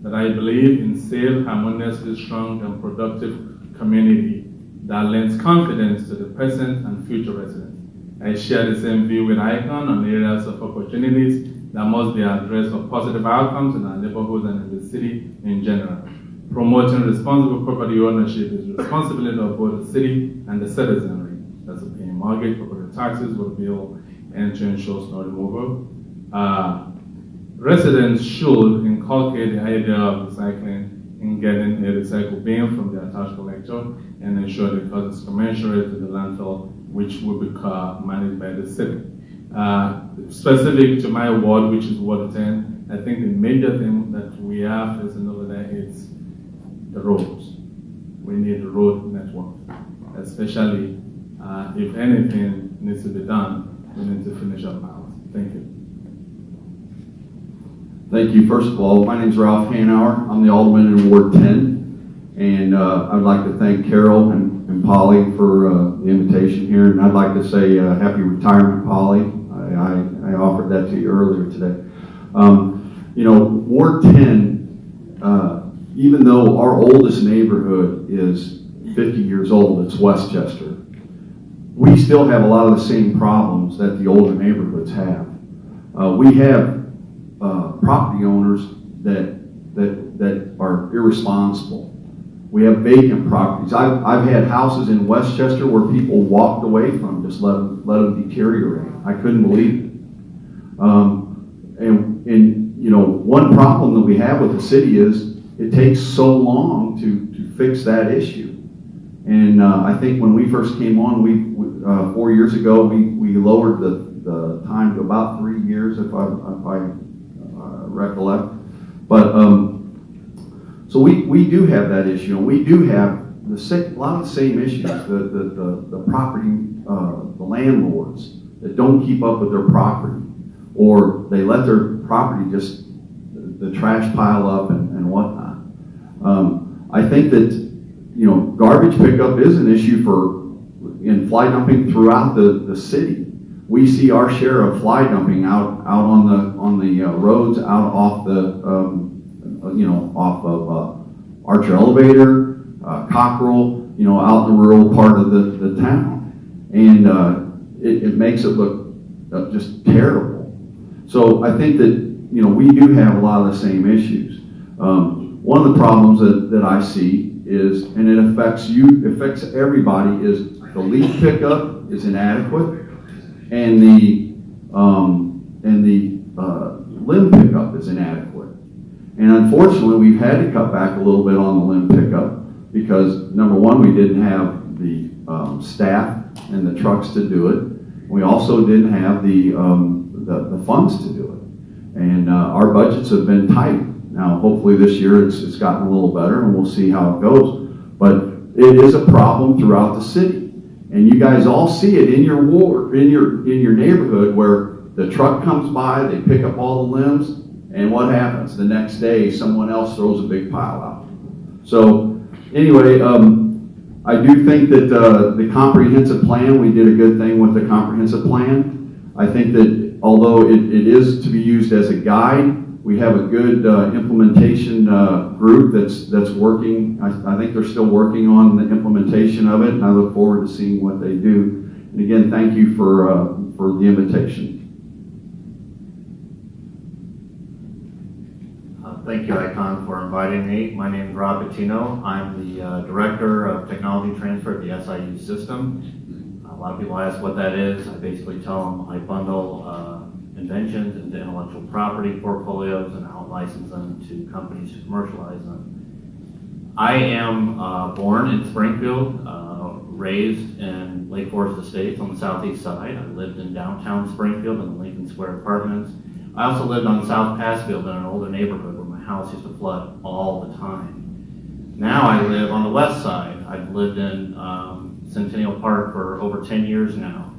that I believe in safe, harmoniously strong, and productive community that lends confidence to the present and future residents. I share the same view with ICON on areas of opportunities that must be addressed for positive outcomes in our neighborhoods and in the city in general. Promoting responsible property ownership is the responsibility of both the city and the citizenry. That's a paying mortgage, property taxes, water bill, and to ensure snow removal. Residents should inculcate the idea of recycling in getting a recycled bin from the attached collector and ensure the cost is commensurate to the landfill, which will be managed by the city. Specific to my ward, which is Ward 10, I think the major thing that we are facing over there is the roads. We need a road network, especially if anything needs to be done, we need to finish up ours. Thank you. Thank you. First of all, my name is Ralph Hanauer. I'm the Alderman in Ward 10. And I'd like to thank Carol and Polly for the invitation here. And I'd like to say happy retirement, Polly. I offered that to you earlier today. You know, Ward 10, even though our oldest neighborhood is 50 years old, it's Westchester, we still have a lot of the same problems that the older neighborhoods have. We have property owners that are irresponsible. We have vacant properties. I've had houses in Westchester where people walked away from, just let them deteriorate. I couldn't believe it. And you know, one problem that we have with the city is it takes so long to fix that issue. And I think when we first came on, 4 years ago, we lowered the time to about 3 years, if I recollect. But So we do have that issue, and we do have a lot of the same issues. The property, the landlords that don't keep up with their property, or they let their property just, the trash pile up and whatnot. I think that, you know, garbage pickup is an issue in fly dumping throughout the city. We see our share of fly dumping out on the roads, out off the off of Archer Elevator, Cockrell, you know, out in the rural part of the town, and it makes it look just terrible. So I think that, you know, we do have a lot of the same issues. One of the problems that I see is, and it affects everybody, is the leaf pickup is inadequate, and the limb pickup is inadequate. And unfortunately, we've had to cut back a little bit on the limb pickup because, number one, we didn't have the staff and the trucks to do it. We also didn't have the funds to do it. And our budgets have been tight. Now, hopefully this year it's gotten a little better, and we'll see how it goes. But it is a problem throughout the city. And you guys all see it in your ward, in your neighborhood, where the truck comes by, they pick up all the limbs, and what happens? The next day, someone else throws a big pile out. So anyway, I do think that the comprehensive plan, we did a good thing with the comprehensive plan. I think that although it is to be used as a guide, we have a good implementation group that's working. I think they're still working on the implementation of it, and I look forward to seeing what they do. And again, thank you for the invitation. Thank you, ICON, for inviting me. My name is Rob Bettino. I'm the Director of Technology Transfer at the SIU system. A lot of people ask what that is. I basically tell them I bundle inventions into intellectual property portfolios and I'll license them to companies to commercialize them. I am born in Springfield, raised in Lake Forest Estates on the southeast side. I lived in downtown Springfield in the Lincoln Square apartments. I also lived on South Passfield in an older neighborhood where my house used to flood all the time. Now I live on the west side. I've lived in Centennial Park for over 10 years now,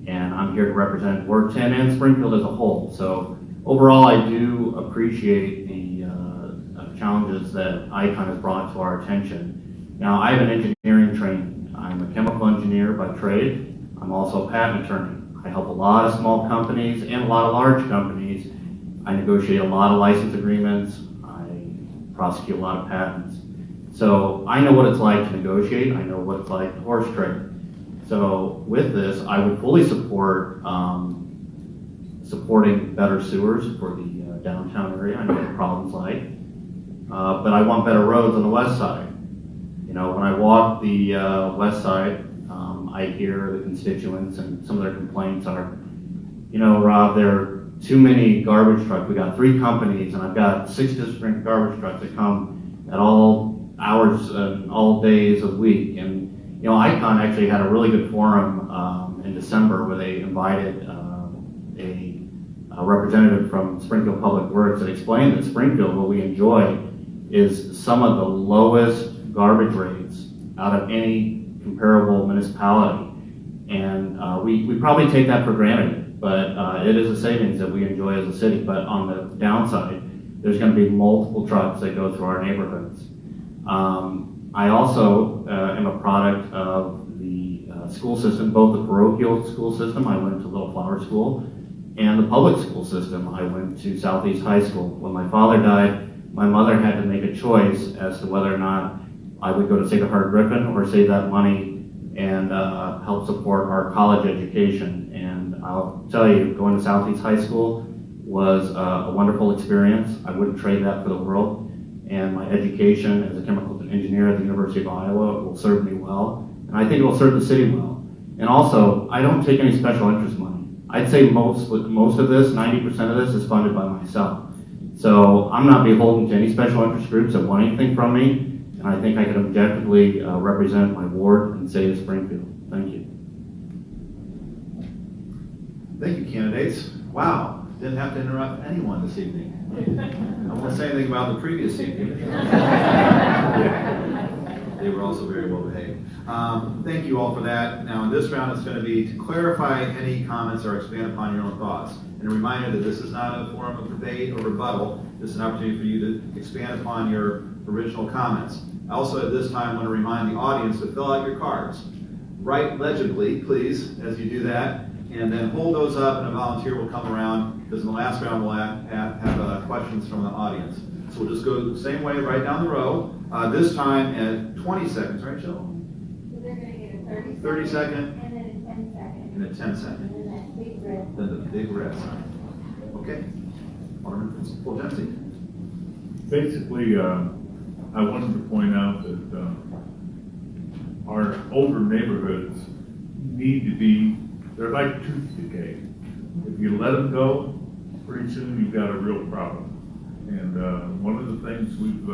and I'm here to represent Ward 10 and Springfield as a whole. So overall, I do appreciate the challenges that ICON has brought to our attention. Now, I have an engineering training. I'm a chemical engineer by trade. I'm also a patent attorney. I help a lot of small companies and a lot of large companies. I negotiate a lot of license agreements. I prosecute a lot of patents. So I know what it's like to negotiate. I know what it's like to horse trade. So with this, I would fully support supporting better sewers for the downtown area. I know what the problem's like. But I want better roads on the west side. You know, when I walk the west side, I hear the constituents, and some of their complaints are, you know, Rob, there are too many garbage trucks. We got 3 companies, and I've got 6 different garbage trucks that come at all hours and all days of the week. And, you know, ICON actually had a really good forum in December where they invited a representative from Springfield Public Works that explained that Springfield, what we enjoy, is some of the lowest garbage rates out of any comparable municipality. And we probably take that for granted, but it is a savings that we enjoy as a city. But on the downside, there's going to be multiple trucks that go through our neighborhoods. I also am a product of the school system, both the parochial school system, I went to Little Flower School, and the public school system. I went to Southeast High School. When my father died, my mother had to make a choice as to whether or not I would go to Sacred Heart Griffin or save that money and help support our college education. And I'll tell you, going to Southeast High School was a wonderful experience. I wouldn't trade that for the world. And my education as a chemical engineer at the University of Iowa will serve me well. And I think it will serve the city well. And also, I don't take any special interest money. I'd say most of this, 90% of this, is funded by myself. So I'm not beholden to any special interest groups that want anything from me. And I think I can objectively represent my ward and save Springfield. Thank you. Thank you, candidates. Wow. Didn't have to interrupt anyone this evening. I won't say anything about the previous evening. They were also very well behaved. Thank you all for that. Now, in this round, it's going to be to clarify any comments or expand upon your own thoughts. And a reminder that this is not a forum of debate or rebuttal. This is an opportunity for you to expand upon your original comments. Also, at this time, I want to remind the audience to fill out your cards. Write legibly, please, as you do that, and then hold those up, and a volunteer will come around, because in the last round, we'll have questions from the audience. So we'll just go the same way right down the row, this time at 20 seconds, right, Jill? So they're going to get a 30 second, and then a 10 second. and a 10 second. And then that big red. Then the big red sign. Okay. Alderman Fulgenzi. Basically, I wanted to point out that our older neighborhoods need to be, they're like tooth decay. If you let them go, pretty soon you've got a real problem. And one of the things we've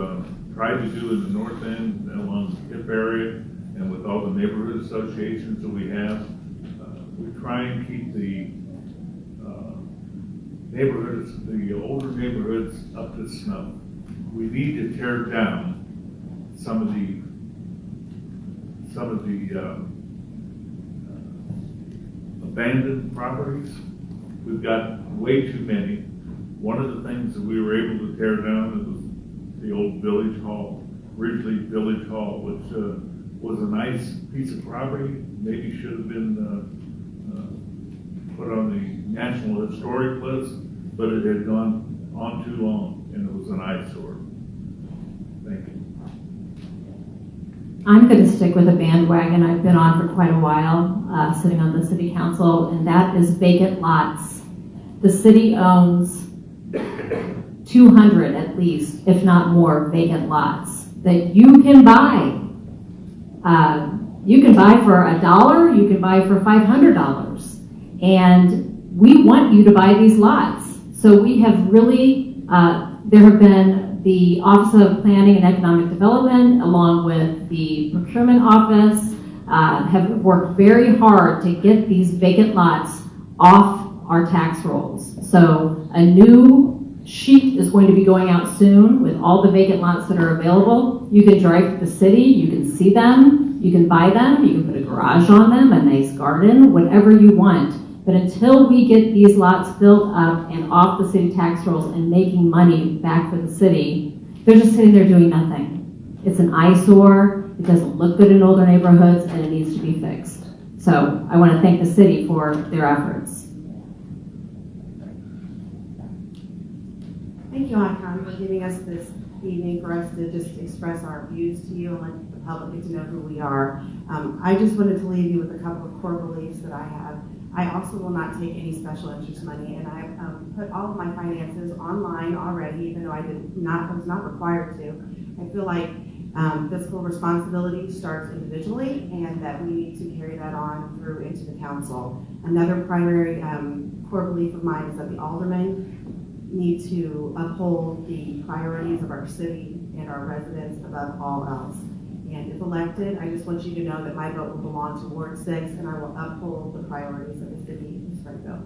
tried to do in the north end, along the Hip area, and with all the neighborhood associations that we have, we try and keep the neighborhoods, the older neighborhoods, up to snuff. We need to tear down some of the abandoned properties. We've got way too many. One of the things that we were able to tear down was the old Village Hall, Ridgely Village Hall, which was a nice piece of property. Maybe should have been put on the National Historic list, but it had gone on too long, and it was an eyesore. Thank you. I'm going to stick with a bandwagon I've been on for quite a while, sitting on the city council, and that is vacant lots. The city owns 200 at least, if not more, vacant lots that you can buy. You can buy for $1, you can buy for $500. And we want you to buy these lots. So we have really, there have been the Office of Planning and Economic Development, along with the Procurement Office, have worked very hard to get these vacant lots off our tax rolls. So a new sheet is going to be going out soon with all the vacant lots that are available. You can drive to the city, you can see them, you can buy them, you can put a garage on them, a nice garden, whatever you want. But until we get these lots filled up and off the city tax rolls and making money back for the city, they're just sitting there doing nothing. It's an eyesore, it doesn't look good in older neighborhoods, and it needs to be fixed. So I want to thank the city for their efforts. Thank you, Icon, for giving us this evening for us to just express our views to you and let the public get to know who we are. I just wanted to leave you with a couple of core beliefs that I have. I also will not take any special interest money, and I put all of my finances online already, even though I was not required to. I feel like fiscal responsibility starts individually, and that we need to carry that on through into the council. Another primary core belief of mine is that the aldermen need to uphold the priorities of our city and our residents above all else. And if elected, I just want you to know that my vote will belong to Ward 6, and I will uphold the priorities of the city of Springfield.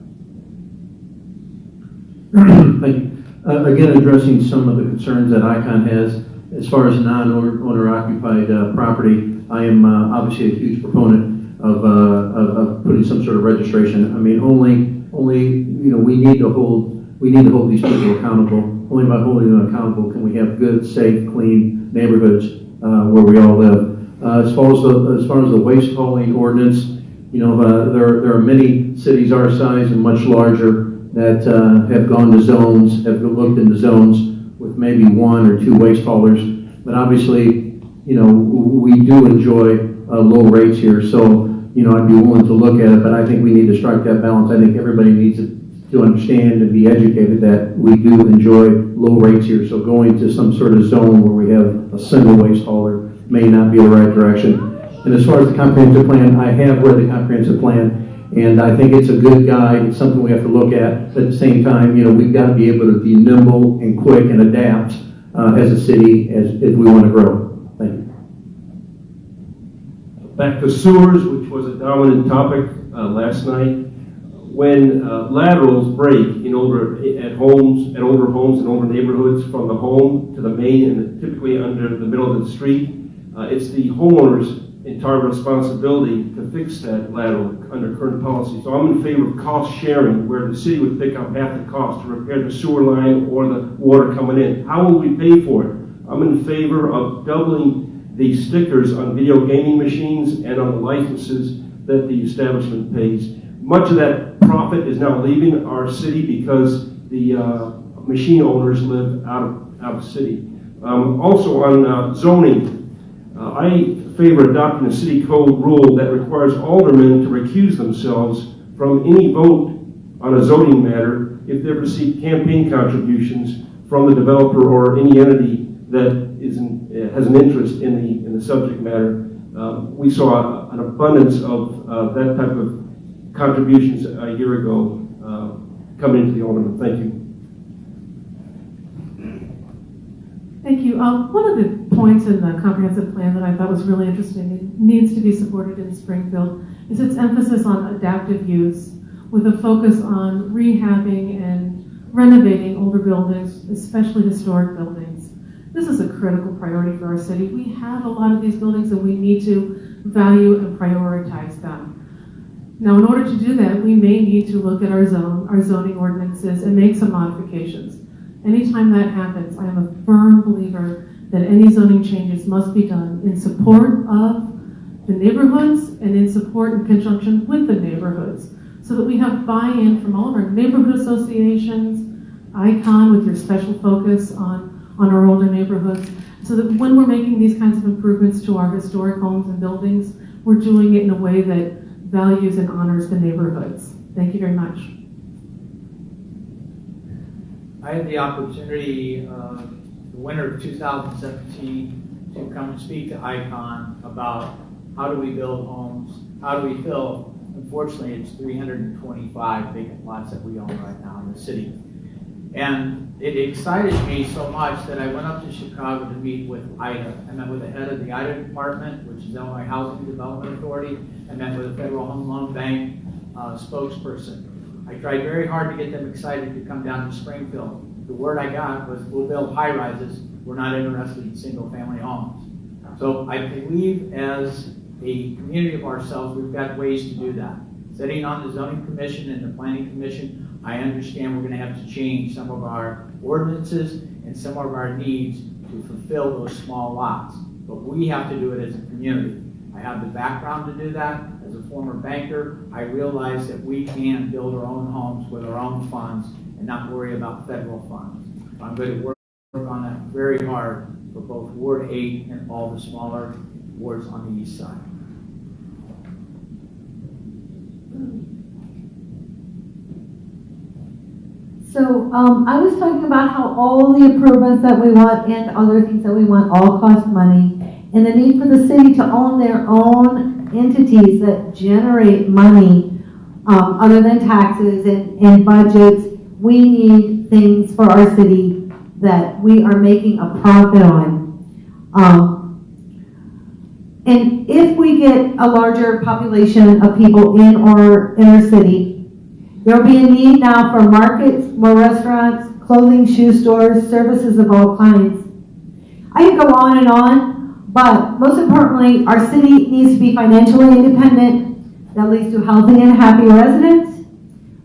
Thank you. Again, addressing some of the concerns that ICON has as far as non-owner occupied property, I am obviously a huge proponent of putting some sort of registration. I mean, only we need to hold these people accountable. Only by holding them accountable can we have good, safe, clean neighborhoods where we all live. As far as the waste hauling ordinance, there are many cities our size and much larger that have gone to zones, have looked into zones with maybe 1 or 2 waste haulers. But obviously, we do enjoy low rates here. So, I'd be willing to look at it, but I think we need to strike that balance. I think everybody needs to understand and be educated that we do enjoy low rates here. So going to some sort of zone where we have a single waste hauler may not be the right direction. And as far as the comprehensive plan, I have read the comprehensive plan, and I think it's a good guide. It's something we have to look at. But at the same time, we've got to be able to be nimble and quick and adapt as a city if we want to grow. Thank you. Back to sewers, which was a dominant topic last night. when laterals break in older homes and older neighborhoods from the home to the main and typically under the middle of the street, it's the homeowner's entire responsibility to fix that lateral under current policy. So I'm in favor of cost sharing, where the city would pick up half the cost to repair the sewer line or the water coming in. How will we pay for it? I'm in favor of doubling the stickers on video gaming machines and on the licenses that the establishment pays. Much of that profit is now leaving our city because the machine owners live out of city. Also on zoning, I favor adopting a city code rule that requires aldermen to recuse themselves from any vote on a zoning matter if they've received campaign contributions from the developer or any entity that has an interest in the subject matter. We saw an abundance of that type of contributions a year ago coming into the alderman. Thank you. Thank you. One of the points in the comprehensive plan that I thought was really interesting and needs to be supported in Springfield is its emphasis on adaptive use with a focus on rehabbing and renovating older buildings, especially historic buildings. This is a critical priority for our city. We have a lot of these buildings and we need to value and prioritize them. Now, in order to do that, we may need to look at our zoning ordinances and make some modifications. Anytime that happens, I am a firm believer that any zoning changes must be done in support of the neighborhoods and in support in conjunction with the neighborhoods, so that we have buy-in from all of our neighborhood associations, ICON with your special focus on our older neighborhoods, so that when we're making these kinds of improvements to our historic homes and buildings, we're doing it in a way that values and honors the neighborhoods. Thank you very much. I had the opportunity, the winter of 2017, to come and speak to ICON about how do we build homes, how do we fill. Unfortunately, it's 325 vacant lots that we own right now in the city. And it excited me so much that I went up to Chicago to meet with IDA. I met with the head of the IDA department, which is Illinois Housing Development Authority. I met with a Federal Home Loan Bank spokesperson. I tried very hard to get them excited to come down to Springfield. The word I got was, we'll build high rises. We're not interested in single family homes. So I believe as a community of ourselves, we've got ways to do that. Sitting on the zoning commission and the planning commission, I understand we're going to have to change some of our ordinances and some of our needs to fulfill those small lots. But we have to do it as a community. I have the background to do that. As a former banker, I realize that we can build our own homes with our own funds and not worry about federal funds. I'm going to work on that very hard for both Ward 8 and all the smaller wards on the east side. So I was talking about how all the improvements that we want and other things that we want all cost money, and the need for the city to own their own entities that generate money other than taxes and budgets. We need things for our city that we are making a profit on. And if we get a larger population of people in our inner city, there will be a need now for markets, more restaurants, clothing, shoe stores, services of all kinds. I could go on, but most importantly, our city needs to be financially independent. That leads to healthy and happy residents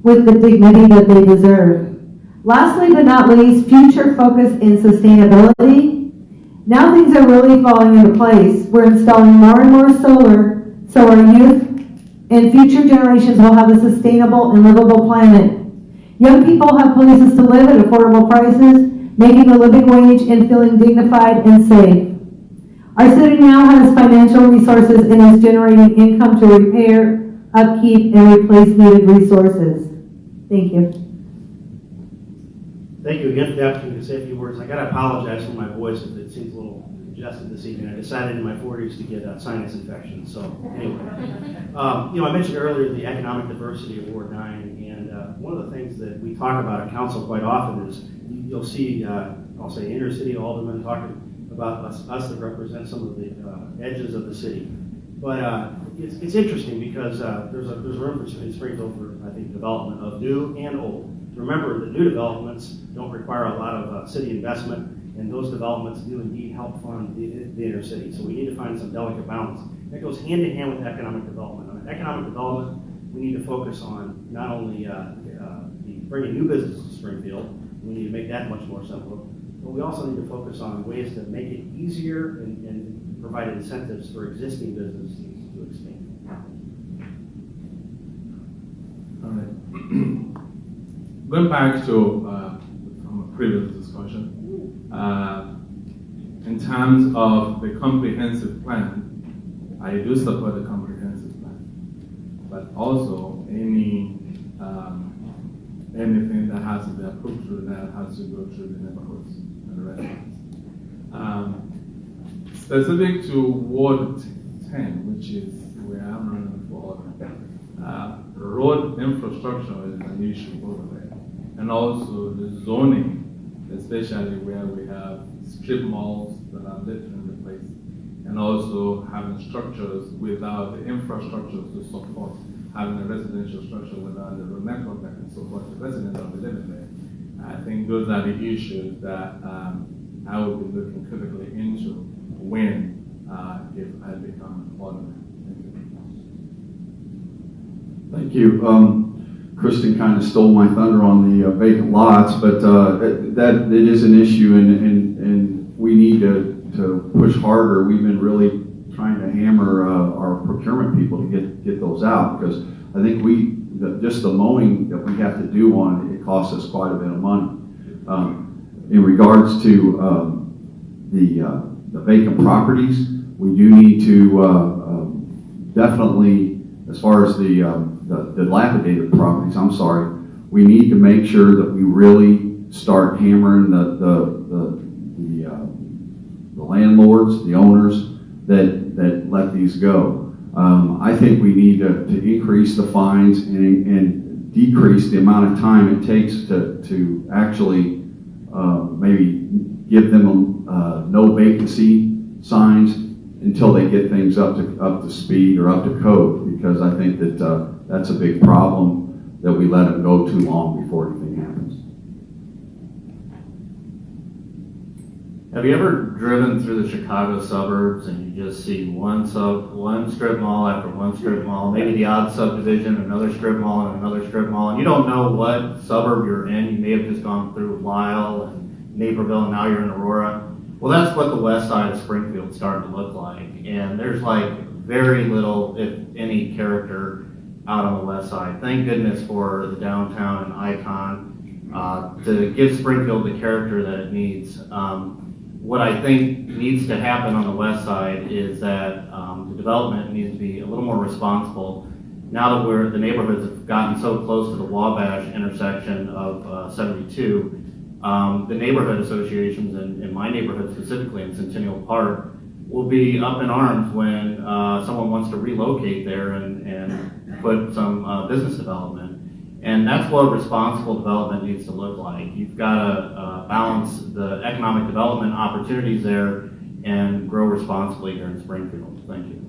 with the dignity that they deserve. Lastly but not least, future focus in sustainability. Now things are really falling into place. We're installing more and more solar, so our youth and future generations will have a sustainable and livable planet. Young people have places to live at affordable prices, making a living wage and feeling dignified and safe. Our city now has financial resources and is generating income to repair, upkeep, and replace needed resources. Thank you. Thank you again for the opportunity to say a few words. I got to apologize for my voice if it seems a little congested this evening. I decided in my 40s to get a sinus infection. So anyway, I mentioned earlier the economic diversity of Ward 9, and one of the things that we talk about at council quite often is you'll see, I'll say, inner city aldermen talking about us that represent some of the edges of the city. But it's interesting because there's a room in Springfield for, I think, development of new and old. Remember that new developments don't require a lot of city investment, and those developments do indeed help fund the inner city. So we need to find some delicate balance. That goes hand in hand with economic development. On economic development, we need to focus on not only bringing new businesses to Springfield, we need to make that much more simple, but we also need to focus on ways to make it easier and provide incentives for existing businesses to expand. All right. Going back to from a previous discussion, in terms of the comprehensive plan, I do support the comprehensive plan, but also anything that has to be approved through that has to go through the neighborhoods and the residents. Specific to Ward 10, which is where I'm running for, road infrastructure is an issue over there, and also the zoning, especially where we have strip malls that are literally in the place, and also having structures without the infrastructure to support having a residential structure without the road network that can support the residents of the living there. I think those are the issues that I will be looking critically into when if I become alderman. Thank you. Kristen kind of stole my thunder on the vacant lots, but that it is an issue, and we need to push harder. We've been really trying to hammer our procurement people to get those out, because I think just the mowing that we have to do on it costs us quite a bit of money. In regards to the vacant properties, we do need to definitely, as far as the dilapidated properties, we need to make sure that we really start hammering the landlords, the owners that let these go. I think we need to increase the fines and decrease the amount of time it takes to actually maybe give them no vacancy signs until they get things up to speed or up to code, because I think that that's a big problem, that we let them go too long before anything happens. Have you ever driven through the Chicago suburbs and you just see one strip mall after one strip mall, maybe the odd subdivision, another strip mall, and another strip mall, and you don't know what suburb you're in? You may have just gone through Lyle and Naperville, and now you're in Aurora. Well, that's what the west side of Springfield is starting to look like, and there's like very little, if any, character out on the west side. Thank goodness for the downtown and Icon to give Springfield the character that it needs. What I think needs to happen on the west side is that the development needs to be a little more responsible. Now that the neighborhoods have gotten so close to the Wabash intersection of 72, the neighborhood associations, in my neighborhood specifically in Centennial Park, will be up in arms when someone wants to relocate there and put some business development. And that's what responsible development needs to look like. You've got to balance the economic development opportunities there and grow responsibly here in Springfield. Thank you.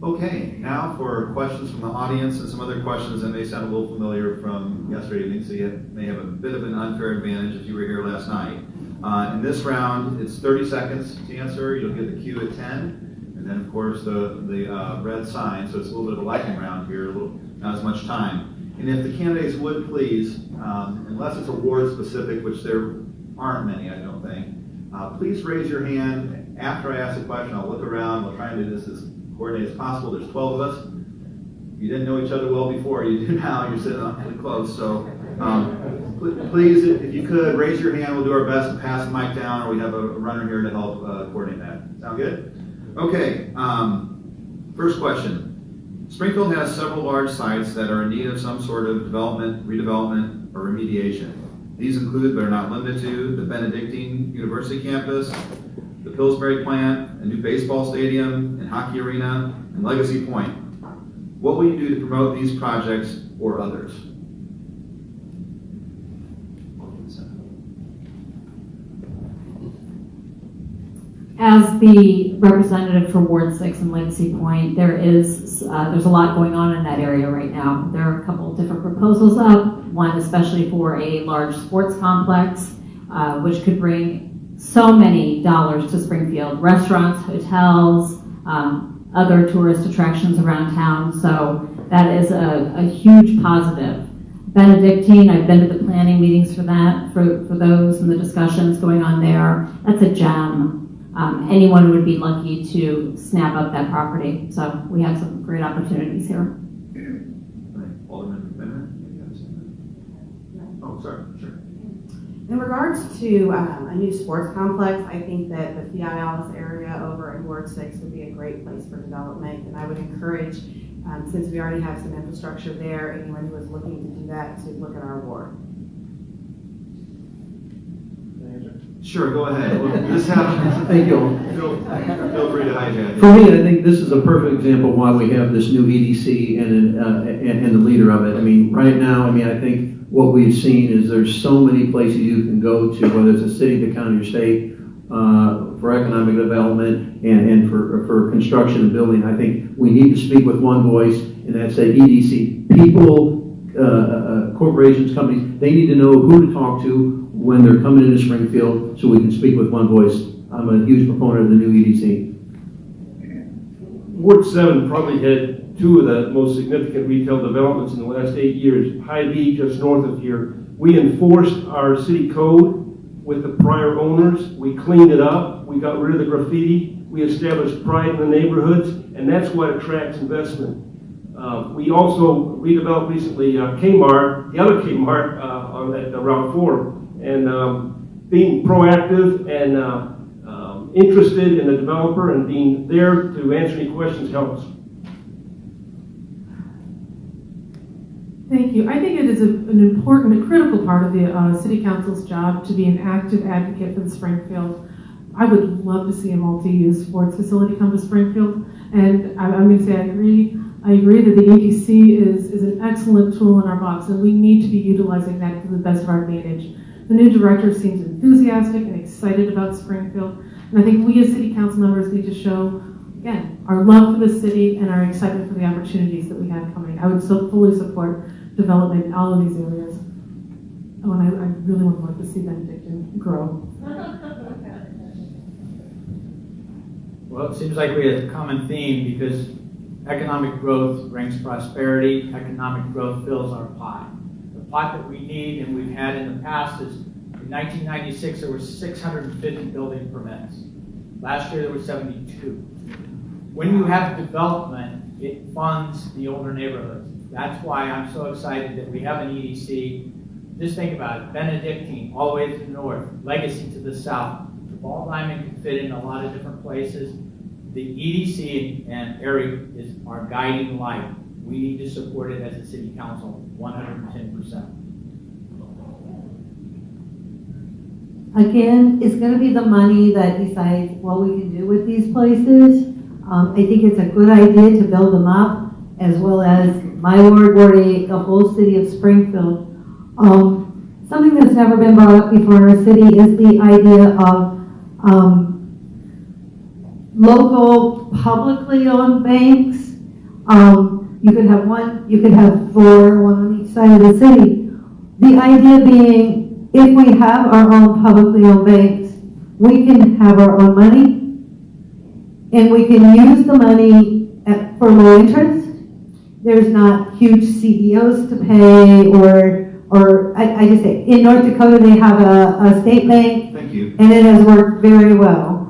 Okay, now for questions from the audience and some other questions that may sound a little familiar from yesterday evening, so you may have a bit of an unfair advantage if you were here last night. In this round, it's 30 seconds to answer. You'll get the cue at 10. And then, of course, the red sign, so it's a little bit of a lightning round here, not as much time. And if the candidates would please, unless it's award specific, which there aren't many, I don't think, please raise your hand. After I ask the question, I'll look around. We'll try and do this as coordinated as possible. There's 12 of us. You didn't know each other well before. You do now. You're sitting kind of close. So please, if you could, raise your hand. We'll do our best to pass the mic down, or we have a runner here to help coordinate that. Sound good? Okay, first question. Springfield has several large sites that are in need of some sort of development, redevelopment, or remediation. These include, but are not limited to, the Benedictine University campus, the Pillsbury plant, a new baseball stadium and hockey arena, and Legacy Point. What will you do to promote these projects or others? As the representative for Ward 6 and Legacy Point, there's a lot going on in that area right now. There are a couple of different proposals up, one especially for a large sports complex, which could bring so many dollars to Springfield, restaurants, hotels, other tourist attractions around town. So that is a huge positive. Benedictine, I've been to the planning meetings for that, for those and the discussions going on there. That's a gem. Anyone would be lucky to snap up that property. So we have some great opportunities here. Alderman Bennett? Oh, sorry, sure. In regards to a new sports complex, I think that the Fiat Alice area over in Ward 6 would be a great place for development, and I would encourage, since we already have some infrastructure there, anyone who is looking to do that to look at our ward. Sure, go ahead. This happens. Thank you. Feel free to hijack it. For me, I think this is a perfect example of why we have this new EDC and the leader of it. I mean, right now, I think what we've seen is there's so many places you can go to, whether it's a city, the county, or state, for economic development and for construction and building. I think we need to speak with one voice, and that's at EDC. People, corporations, companies, they need to know who to talk to when they're coming into Springfield so we can speak with one voice. I'm a huge proponent of the new EDC. Ward 7 probably had two of the most significant retail developments in the last 8 years. Hy-Vee, just north of here. We enforced our city code with the prior owners. We cleaned it up. We got rid of the graffiti. We established pride in the neighborhoods, and that's what attracts investment. We also redeveloped recently Kmart, the other Kmart at Route 4, and being proactive and interested in the developer and being there to answer any questions helps. Thank you. I think it is an important, a critical part of the City Council's job to be an active advocate for the Springfield. I would love to see a multi-use sports facility come to Springfield, and I'm going to say I agree that the EDC is an excellent tool in our box, and we need to be utilizing that to the best of our advantage. The new director seems enthusiastic and excited about Springfield, and I think we as City Council members need to show, again, our love for the city and our excitement for the opportunities that we have coming. I would so fully support development in all of these areas. Oh, and I really would like to see Benedictine grow. Well, it seems like we have a common theme because economic growth brings prosperity. Economic growth fills our pot. The pot that we need and we've had in the past is in 1996 there were 650 building permits. Last year there were 72. When you have development, it funds the older neighborhoods. That's why I'm so excited that we have an EDC. Just think about it, Benedictine all the way to the north, Legacy to the south. The ball diamond can fit in a lot of different places. The EDC and area is our guiding light. We need to support it as a city council, 110%. Again, it's going to be the money that decides what we can do with these places. I think it's a good idea to build them up, as well as my ward, Ward 8, the whole city of Springfield. Something that's never been brought up before in our city is the idea of local publicly owned banks. You could have four, one on each side of the city. The idea being, if we have our own publicly owned banks, we can have our own money, and we can use the money for low interest. There's not huge CEOs to pay, or I just say, in North Dakota they have a state bank. Thank you. And it has worked very well.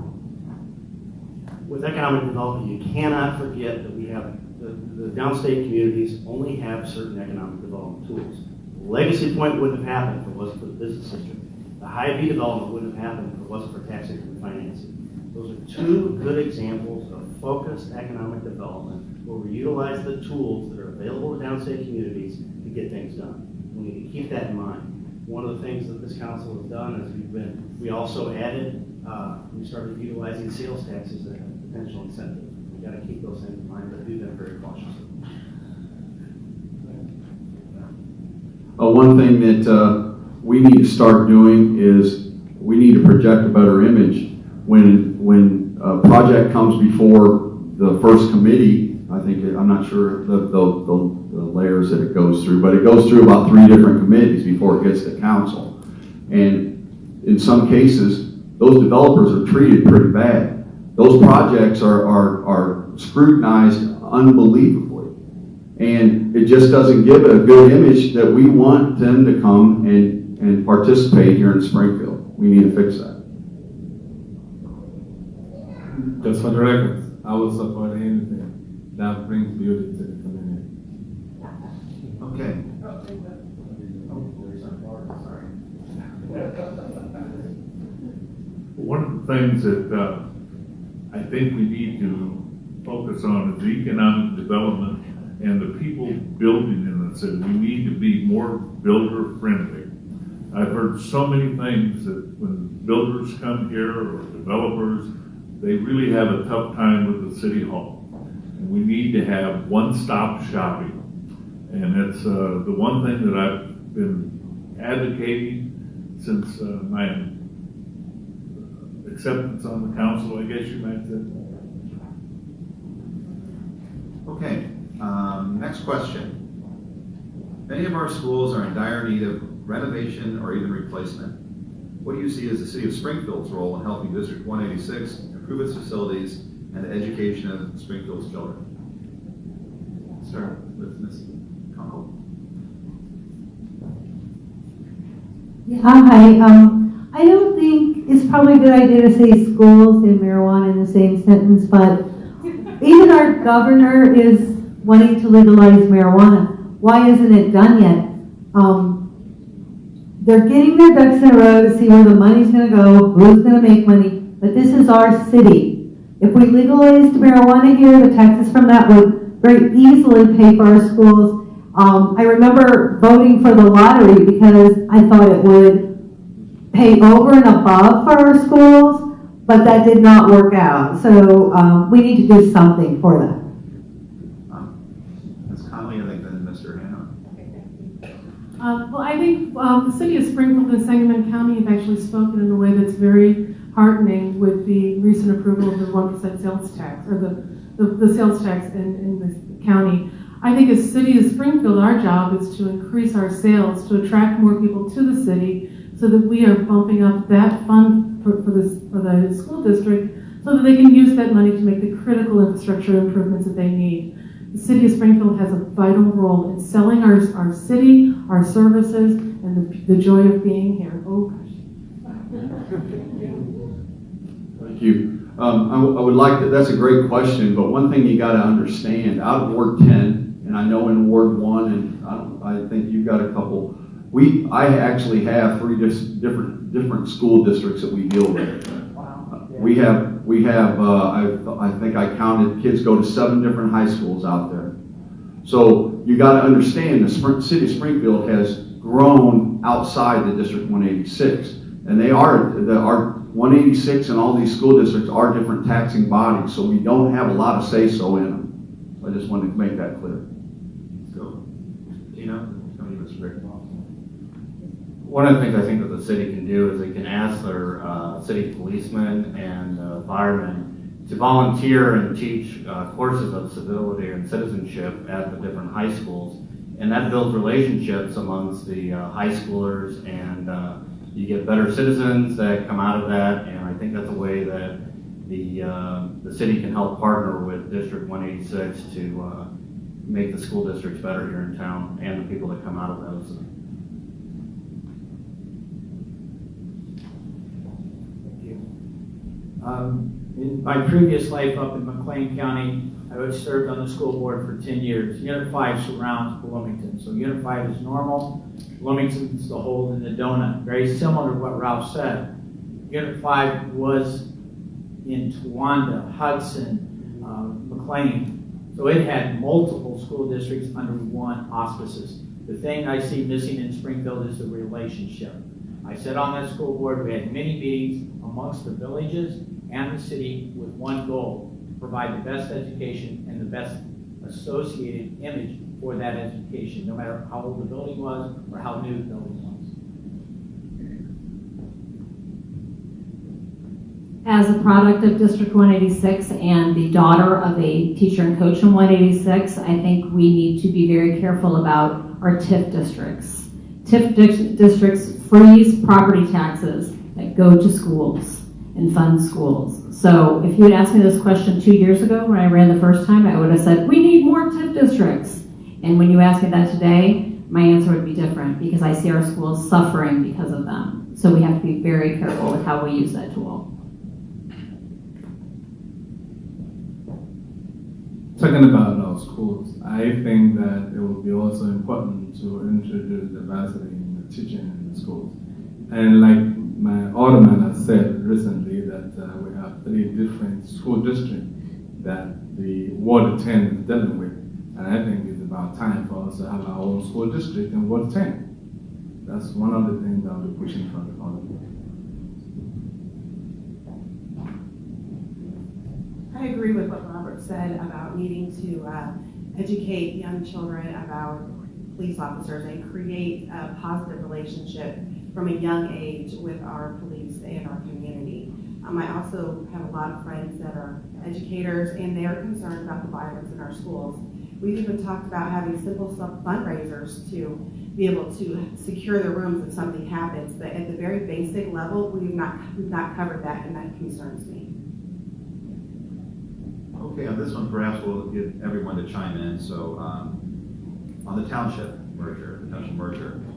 With economic development, you cannot forget that we have the downstate communities only have certain economic development tools. Legacy Point wouldn't have happened if it wasn't for the business district. The Hy-Vee development wouldn't have happened if it wasn't for tax increment financing. Those are two good examples of focused economic development where we utilize the tools that are available to downstate communities to get things done. We need to keep that in mind. One of the things that this council has done is we also added, we started utilizing sales tax as a potential incentive. We got to keep those things in mind, but do them very cautiously. One thing that we need to start doing is we need to project a better image when a project comes before the first committee, I'm not sure the layers that it goes through, but it goes through about 3 different committees before it gets to council. And in some cases, those developers are treated pretty bad. Those projects are scrutinized unbelievably. And it just doesn't give it a good image that we want them to come and participate here in Springfield. We need to fix that. Just for the record, I will support anything that brings beauty to the community. Okay. One of the things that I think we need to focus on is economic development and the people building in the city. We need to be more builder friendly. I've heard so many things that when builders come here or developers, they really have a tough time with the city hall. And we need to have one-stop shopping. And it's the one thing that I've been advocating since my acceptance on the council, I guess you might say. Okay, next question. Many of our schools are in dire need of renovation or even replacement. What do you see as the city of Springfield's role in helping District 186 improve its facilities and the education of Springfield's children? Start with Ms. Conkle. Yeah, hi. I don't think it's probably a good idea to say schools and marijuana in the same sentence, but even our governor is wanting to legalize marijuana. Why isn't it done yet? They're getting their ducks in a row to see where the money's going to go, who's going to make money, but this is our city. If we legalized marijuana here, the taxes from that would very easily pay for our schools. I remember voting for the lottery because I thought it would pay over and above for our schools, but that did not work out. So we need to do something for that. Ms. Conley, I think then Mr. Hanna. Well, I think the city of Springfield and Sangamon County have actually spoken in a way that's very heartening with the recent approval of the 1% sales tax, or the sales tax in the county. I think as city of Springfield, our job is to increase our sales, to attract more people to the city, so that we are bumping up that fund for the school district, so that they can use that money to make the critical infrastructure improvements that they need. The city of Springfield has a vital role in selling our city, our services, and the joy of being here. Oh gosh. Thank you. I would like to, that's a great question, but one thing you got to understand, out of Ward 10, and I know in Ward 1, and I think you've got a couple, I actually have 3 different school districts that we deal with. We have I think I counted, kids go to 7 different high schools out there. So you got to understand the city of Springfield has grown outside the District 186. And our 186 and all these school districts are different taxing bodies, so we don't have a lot of say-so in them. I just wanted to make that clear. So, Tina, come to Mr. Rick. One of the things I think that the city can do is they can ask their city policemen and firemen to volunteer and teach courses of civility and citizenship at the different high schools. And that builds relationships amongst the high schoolers, and you get better citizens that come out of that. And I think that's a way that the city can help partner with District 186 to make the school districts better here in town and the people that come out of those. In my previous life up in McLean County, I served on the school board for 10 years. Unit 5 surrounds Bloomington. So Unit 5 is normal. Bloomington's the hole in the donut. Very similar to what Ralph said. Unit 5 was in Towanda, Hudson, McLean. So it had multiple school districts under one auspices. The thing I see missing in Springfield is the relationship. I sat on that school board. We had many meetings amongst the villages and the city with one goal: provide the best education and the best associated image for that education, no matter how old the building was or how new the building As a product of District 186 and the daughter of a teacher and coach in 186, I think we need to be very careful about our TIF districts. TIF districts freeze property taxes that go to schools and fund schools. So if you had asked me this question 2 years ago when I ran the first time, I would have said, we need more TIF districts. And when you ask me that today, my answer would be different because I see our schools suffering because of them. So we have to be very careful with how we use that tool. Talking about our schools, I think that it will be also important to introduce diversity in the teaching in the schools. And like my alderman has said recently that we have 3 different school districts that the Ward 10 is dealing with. And I think it's about time for us to have our own school district in Ward 10. That's one of the things I'll be pushing for the alderman. I agree with what Robert said about needing to educate young children about police officers and create a positive relationship from a young age with our police and our community. I also have a lot of friends that are educators and they are concerned about the violence in our schools. We've even talked about having simple fundraisers to be able to secure the rooms if something happens, but at the very basic level, we've not covered that, and that concerns me. Okay, on this one, perhaps we'll get everyone to chime in. So, on the township merger,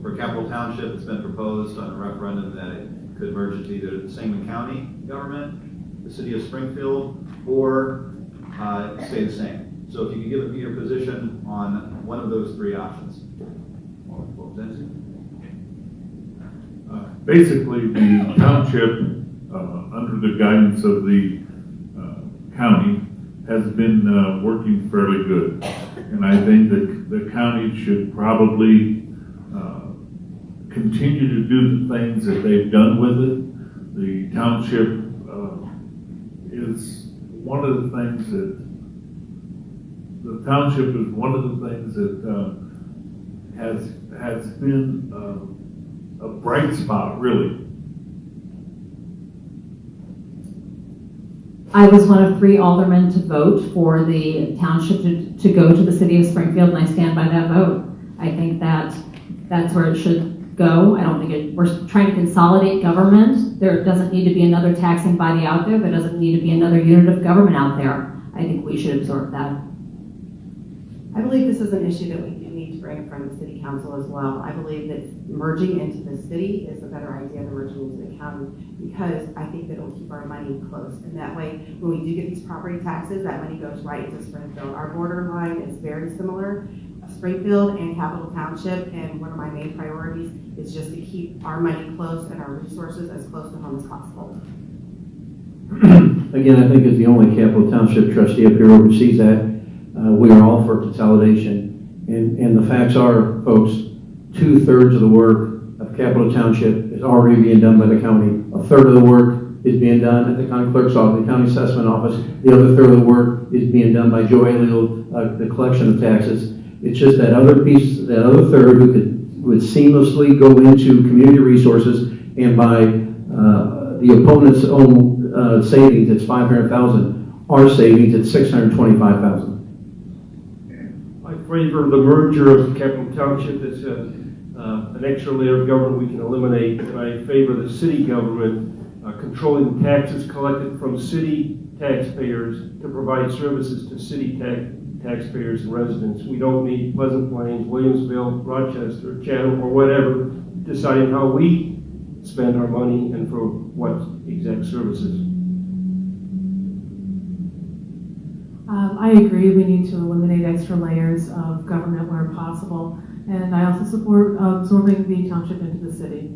for Capital Township, it's been proposed on a referendum that it could merge into either the Sangamon County government, the city of Springfield, or stay the same. So if you could give me your position on one of those 3 options. Basically, the township, under the guidance of the county, has been working fairly good. And I think that the county should probably continue to do the things that they've done with it. The township is one of the things that has been a bright spot, really. I was one of 3 aldermen to vote for the township to go to the city of Springfield, and I stand by that vote. I think that that's where it should go. I don't think we're trying to consolidate government. There doesn't need to be another taxing body out there. There doesn't need to be another unit of government out there. I think we should absorb that. I believe this is an issue that we need to bring in front of the city council as well. I believe that merging into the city is a better idea than merging into the county because I think that it will keep our money close. And that way, when we do get these property taxes, that money goes right into Springfield. Our border line is very similar, Springfield and Capital Township, and one of my main priorities is just to keep our money close and our resources as close to home as possible. Again, I think as the only Capital Township trustee up here oversees that, we are all for consolidation. And the facts are, folks, 2/3 of the work of Capital Township is already being done by the county. 1/3 of the work is being done at the county clerk's office, the county assessment office. The other 1/3 of the work is being done by Joe Haley, the collection of taxes. It's just that other piece, that other 1/3 who would seamlessly go into community resources and by the opponent's own savings, it's $500,000. Our savings, it's $625,000. I favor the merger of Capital Township. It's an extra layer of government we can eliminate. And I favor the city government controlling taxes collected from city taxpayers to provide services to city taxpayers and residents. We don't need Pleasant Plains, Williamsville, Rochester, Chatham, or whatever deciding how we spend our money and for what exact services. I agree we need to eliminate extra layers of government where possible, and I also support absorbing the township into the city.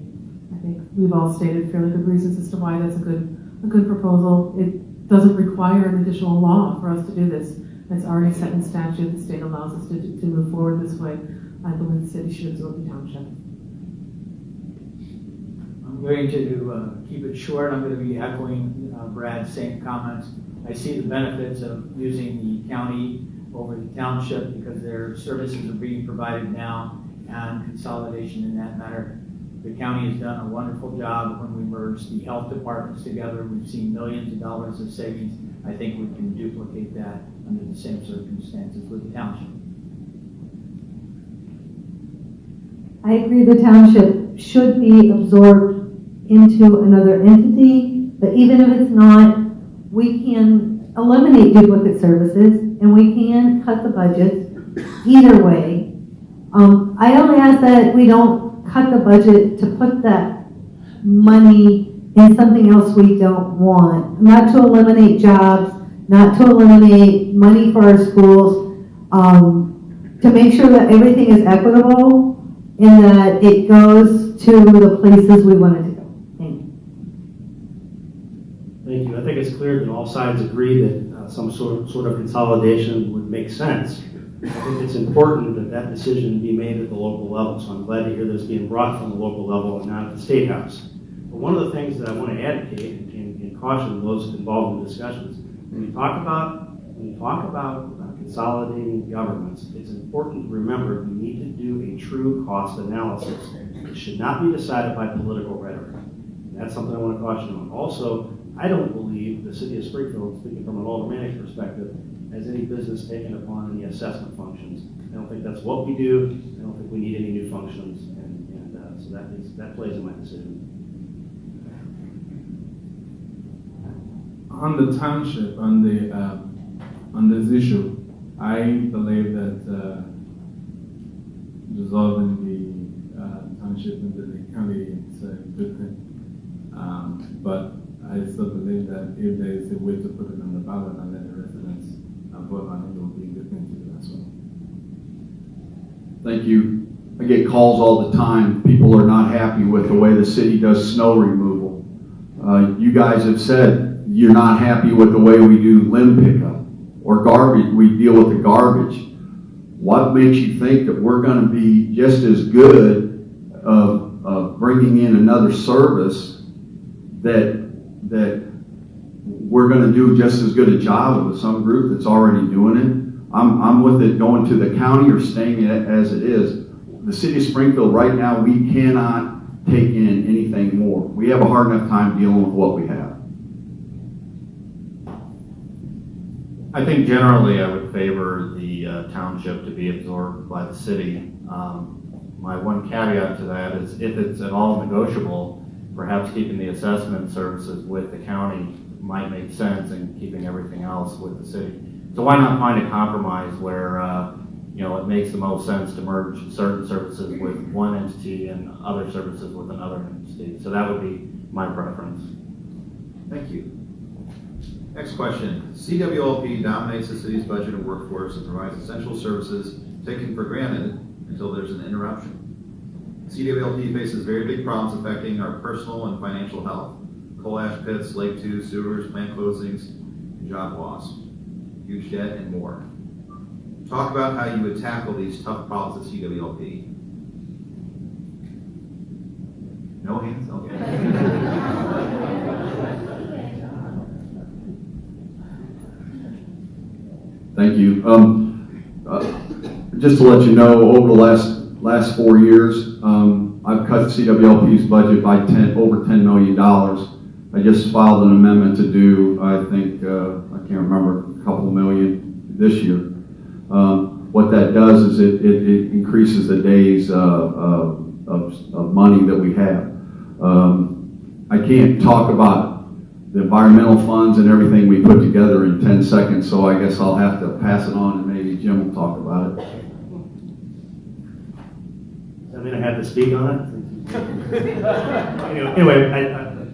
I think we've all stated fairly good reasons as to why that's a good proposal. It doesn't require an additional law for us to do this. It's already set in statute. The state allows us to move forward this way. I believe the city should absorb the township. I'm going to keep it short. I'm going to be echoing Brad's same comments. I see the benefits of using the county over the township because their services are being provided now and consolidation in that matter. The county has done a wonderful job when we merged the health departments together. We've seen millions of dollars of savings. I think we can duplicate that under the same circumstances with the township. I agree the township should be absorbed into another entity, but even if it's not, we can eliminate duplicate services and we can cut the budgets either way. I only ask that we don't cut the budget to put that money in something else we don't want. Not to eliminate jobs, not to eliminate money for our schools, to make sure that everything is equitable and that it goes to the places we want it to go. Thank you. Thank you. I think it's clear that all sides agree that some sort of consolidation would make sense. I think it's important that that decision be made at the local level, so I'm glad to hear this being brought from the local level and not at the State House. But one of the things that I want to advocate and caution those involved in discussions, when you talk about consolidating governments, it's important to remember you need to do a true cost analysis. It should not be decided by political rhetoric. And that's something I want to caution on. Also, I don't believe the city of Springfield, speaking from an aldermanic perspective, has any business taking upon any assessment functions. I don't think that's what we do. I don't think we need any new functions, and so that plays in my decision. On the township, on this issue, I believe that dissolving the township into the county is a good thing. But I still believe that if there is a way to put it on the ballot and let the residents vote on it, it will be a good thing to do as well. Thank you. I get calls all the time. People are not happy with the way the city does snow removal. You guys have said you're not happy with the way we do limb pickup or garbage. We deal with the garbage. What makes you think that we're going to be just as good of bringing in another service that we're going to do just as good a job with some group that's already doing it? I'm with it going to the county or staying as it is. The city of Springfield right now, we cannot take in anything more. We have a hard enough time dealing with what we have. I think generally I would favor the township to be absorbed by the city. My one caveat to that is if it's at all negotiable, perhaps keeping the assessment services with the county might make sense and keeping everything else with the city. So why not find a compromise where it makes the most sense to merge certain services with one entity and other services with another entity. So that would be my preference. Thank you. Next question. CWLP dominates the city's budget and workforce and provides essential services taken for granted until there's an interruption. CWLP faces very big problems affecting our personal and financial health. Coal ash pits, Lake 2, sewers, plant closings, and job loss, huge debt, and more. Talk about how you would tackle these tough problems at CWLP. No hands? Okay. Thank you. Just to let you know, over the last 4 years, I've cut CWLP's budget by over $10 million. I just filed an amendment to do, I think, I can't remember, a couple million this year. What that does is it increases the days of money that we have. I can't talk about the environmental funds and everything we put together in 10 seconds, so I guess I'll have to pass it on and maybe Jim will talk about it. I mean, I have to speak on it. Anyway,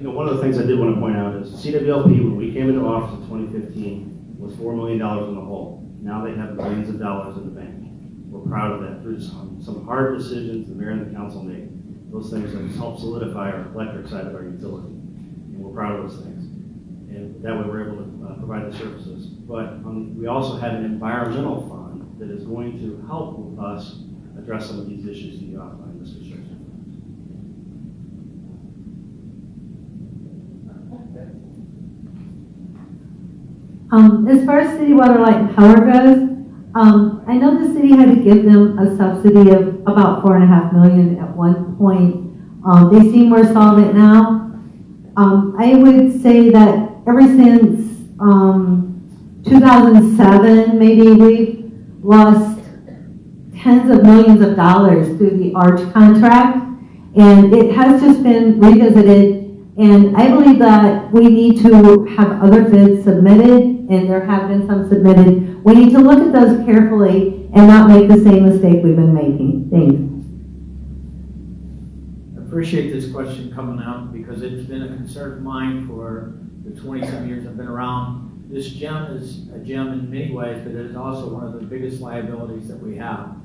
one of the things I did want to point out is CWLP, when we came into office in 2015, was $4 million in the hole. Now they have millions of dollars in the bank. We're proud of that. Through some hard decisions the mayor and the council made. Those things have helped solidify our electric side of our utility. And we're proud of those things. And that way we're able to provide the services. But we also have an environmental fund that is going to help with us address some of these issues that you outlined, Mr. Scherzer. As far as city water, light, and power goes, I know the city had to give them a subsidy of about $4.5 million at one point They seem more solvent now. I would say that ever since 2007, maybe we've lost tens of millions of dollars through the ARCH contract, and it has just been revisited. And I believe that we need to have other bids submitted, and there have been some submitted. We need to look at those carefully and not make the same mistake we've been making. Thank you. I appreciate this question coming out because it's been a concern of mine for the 20-some years I've been around. This gem is a gem in many ways, but it is also one of the biggest liabilities that we have.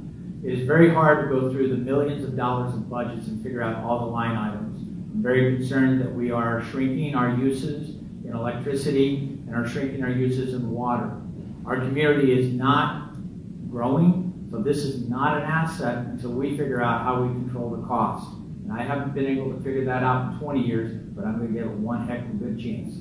It is very hard to go through the millions of dollars of budgets and figure out all the line items. I'm very concerned that we are shrinking our uses in electricity and are shrinking our uses in water. Our community is not growing, so this is not an asset until we figure out how we control the cost. And I haven't been able to figure that out in 20 years, but I'm going to give it one heck of a good chance.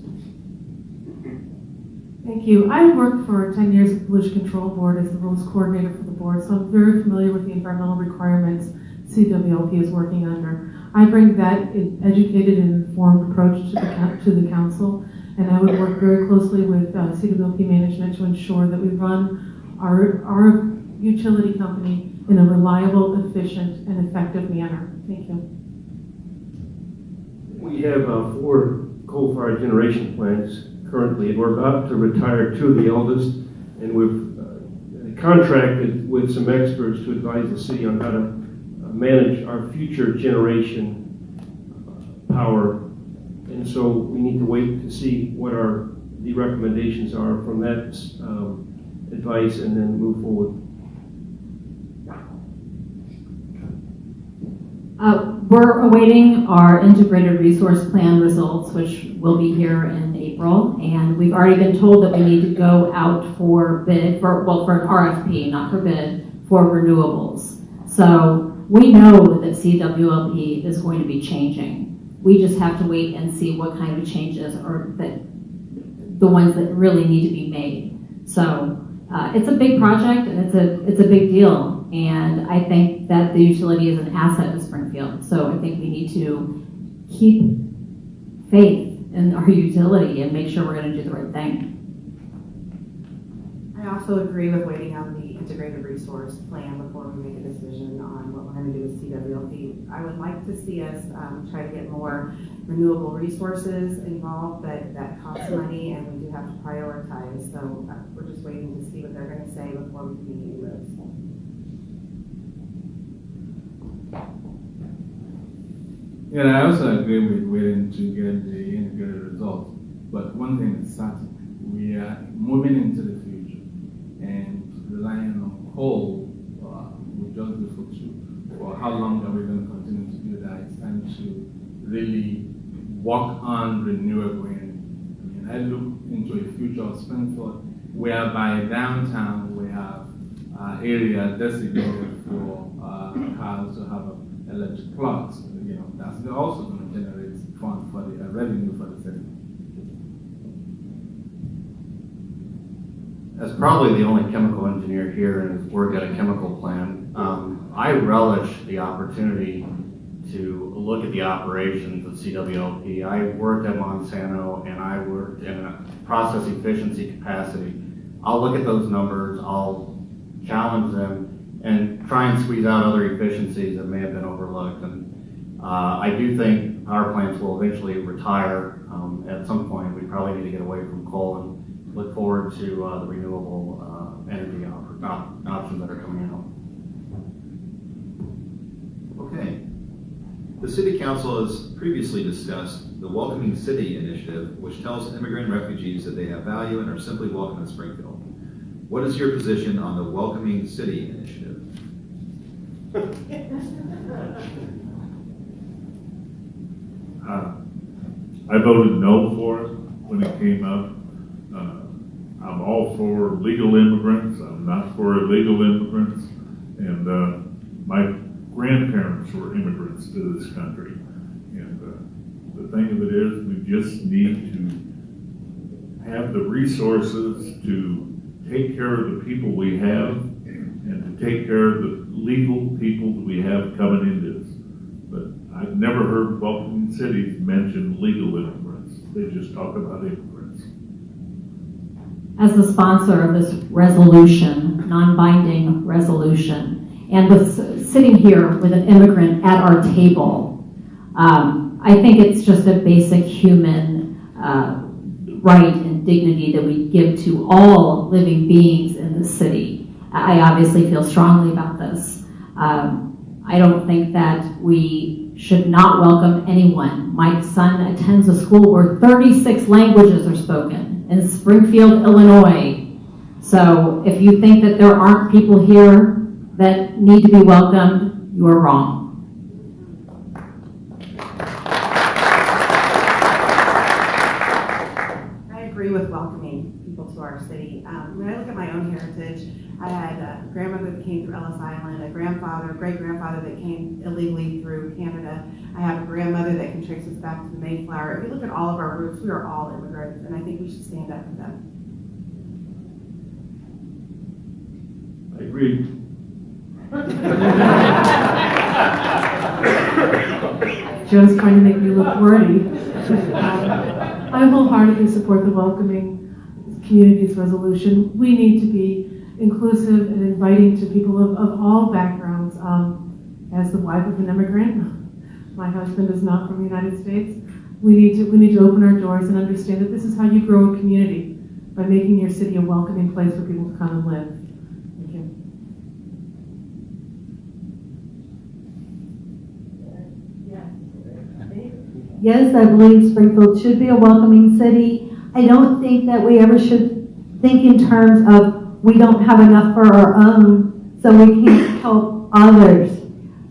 Thank you. I worked for 10 years at the Pollution Control Board as the rules coordinator for the board, so I'm very familiar with the environmental requirements CWLP is working under. I bring that educated and informed approach to the council, and I would work very closely with CWLP management to ensure that we run our utility company in a reliable, efficient, and effective manner. Thank you. We have 4 coal-fired generation plants currently, and we're about to retire 2 of the eldest, and we've contracted with some experts to advise the city on how to manage our future generation power. And so we need to wait to see what the recommendations are from that advice and then move forward. We're awaiting our integrated resource plan results, which will be here in April, and we've already been told that we need to go out for bid, for an RFP, not for bid, for renewables. So we know that CWLP is going to be changing. We just have to wait and see what kind of changes are the ones that really need to be made. So it's a big project and it's a big deal. And I think that the utility is an asset to Springfield. So I think we need to keep faith in our utility and make sure we're going to do the right thing. I also agree with waiting on the integrated resource plan before we make a decision on what we're going to do with CWLP. I would like to see us try to get more renewable resources involved, but that costs money and we do have to prioritize. So we're just waiting to see what they're going to say before we can make any moves. Yeah, I also agree with waiting to get the integrated results. But one thing is certain, we are moving into the future, and relying on coal will just be for how long are we going to continue to do that? It's time to really work on renewable energy. I mean, I look into a future of Springfield whereby downtown we have area designated for cars to have electric plugs. You know, that's also going to generate fund for the revenue for the city. As probably the only chemical engineer here and has worked at a chemical plant, I relish the opportunity to look at the operations of CWLP. I worked at Monsanto and I worked in a process efficiency capacity. I'll look at those numbers, I'll challenge them, and try and squeeze out other efficiencies that may have been overlooked. And I do think power plants will eventually retire at some point. We probably need to get away from coal and look forward to the renewable energy options that are coming out. Okay. The City Council has previously discussed the Welcoming City initiative, which tells immigrant refugees that they have value and are simply welcome in Springfield. What is your position on the Welcoming City initiative? I voted no for it when it came up. I'm all for legal immigrants. I'm not for illegal immigrants. And my grandparents were immigrants to this country. And the thing of it is, we just need to have the resources to take care of the people we have and to take care of the legal people that we have coming into this. But I've never heard welcoming cities mention legal immigrants. They just talk about immigrants. As the sponsor of this resolution, non-binding resolution, and with sitting here with an immigrant at our table, I think it's just a basic human right and dignity that we give to all living beings in the city. I obviously feel strongly about this. I don't think that we should not welcome anyone. My son attends a school where 36 languages are spoken in Springfield, Illinois. So if you think that there aren't people here that need to be welcomed, you are wrong. I agree with welcoming people to our city. When I look at my own heritage, I had a grandmother that came through Ellis Island, a grandfather, great-grandfather that came illegally through Canada. I have a grandmother that can trace us back to the Mayflower. If you look at all of our roots, we are all immigrants, and I think we should stand up for them. I agree. Joe's trying to make me look wordy. I wholeheartedly support the welcoming communities resolution. We need to be inclusive and inviting to people of all backgrounds. As the wife of an immigrant, my husband is not from the United States. We need to open our doors and understand that this is how you grow a community, by making your city a welcoming place for people to come and live. Thank you. Yes, I believe Springfield should be a welcoming city. I don't think that we ever should think in terms of we don't have enough for our own, so we can't help others.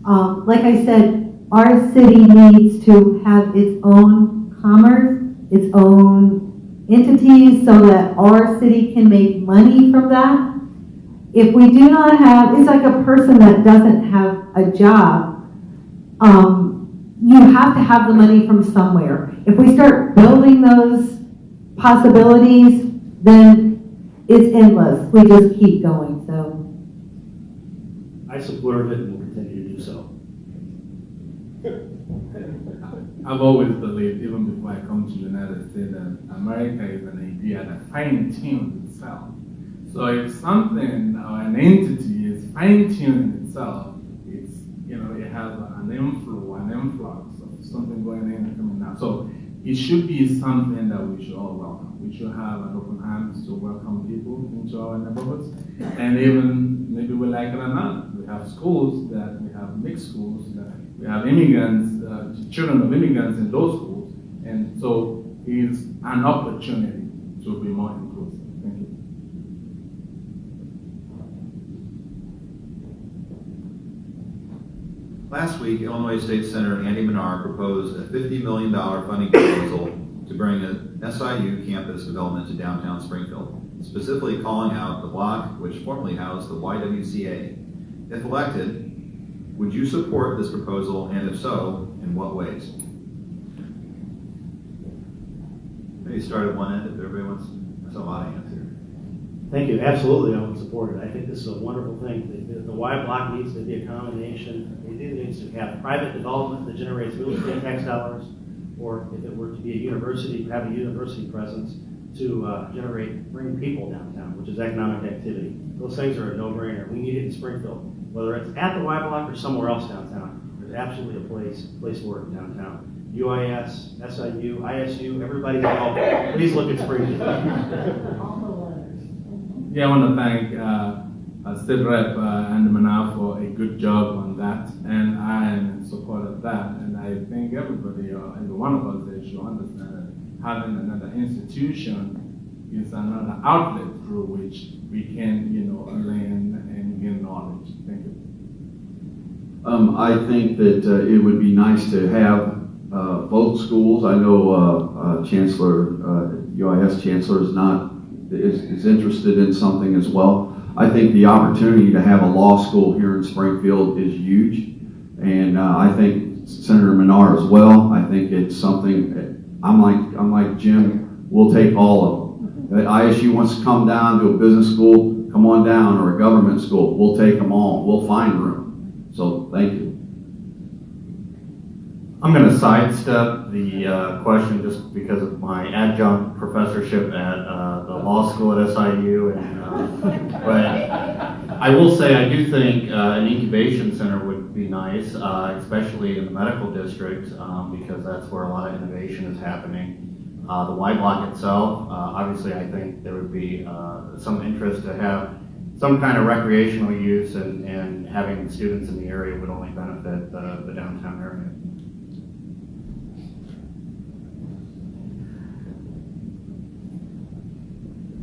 Like I said, our city needs to have its own commerce, its own entities, so that our city can make money from that. If we do not have, it's like a person that doesn't have a job. You have to have the money from somewhere. If we start building those possibilities, then it's endless. We just keep going. So I support it and will continue to do so. I've always believed, even before I come to the United States, that America is an idea that fine-tunes itself. So if something or an entity is fine-tuning itself, it's, it has an influx of something going in and coming out. So it should be something that we should all welcome. We should have an open hands to welcome people into our neighborhoods. And even, maybe we like it or not, we have schools that we have mixed schools, that we have immigrants, children of immigrants in those schools. And so it's an opportunity to be more inclusive. Thank you. Last week, Illinois State Senator Andy Menard proposed a $50 million funding proposal to bring an SIU campus development to downtown Springfield, specifically calling out the block which formerly housed the YWCA. If elected, would you support this proposal, and if so, in what ways? Maybe start at one end if everybody wants. That's a lot of hands here. Thank you. Absolutely, I would support it. I think this is a wonderful thing. The Y block needs to be a combination. It needs to have private development that generates real estate tax dollars, or if it were to be a university, have a university presence to bring people downtown, which is economic activity. Those things are a no-brainer. We need it in Springfield. Whether it's at the Y block or somewhere else downtown, there's absolutely a place for it downtown. UIS, SIU, ISU, everybody's involved. Please look at Springfield. Yeah, I want to thank State Rep Andy Menard for a good job on that, and I am in support of that. And I think everybody, every one of us, they should understand that having another institution is another outlet through which we can, learn and gain knowledge. Thank you. I think that it would be nice to have both schools. I know UIS Chancellor is interested in something as well. I think the opportunity to have a law school here in Springfield is huge, and I think Senator Menard as well. I think it's something. I'm like Jim. We'll take all of them. If ISU wants to come down to a business school, come on down, or a government school. We'll take them all. We'll find room. So thank you. I'm going to sidestep the question just because of my adjunct professorship at the law school at SIU. But I will say I do think an incubation center would be nice, especially in the medical district, because that's where a lot of innovation is happening. The Y Block itself, obviously I think there would be some interest to have some kind of recreational use, and having students in the area would only benefit the downtown area.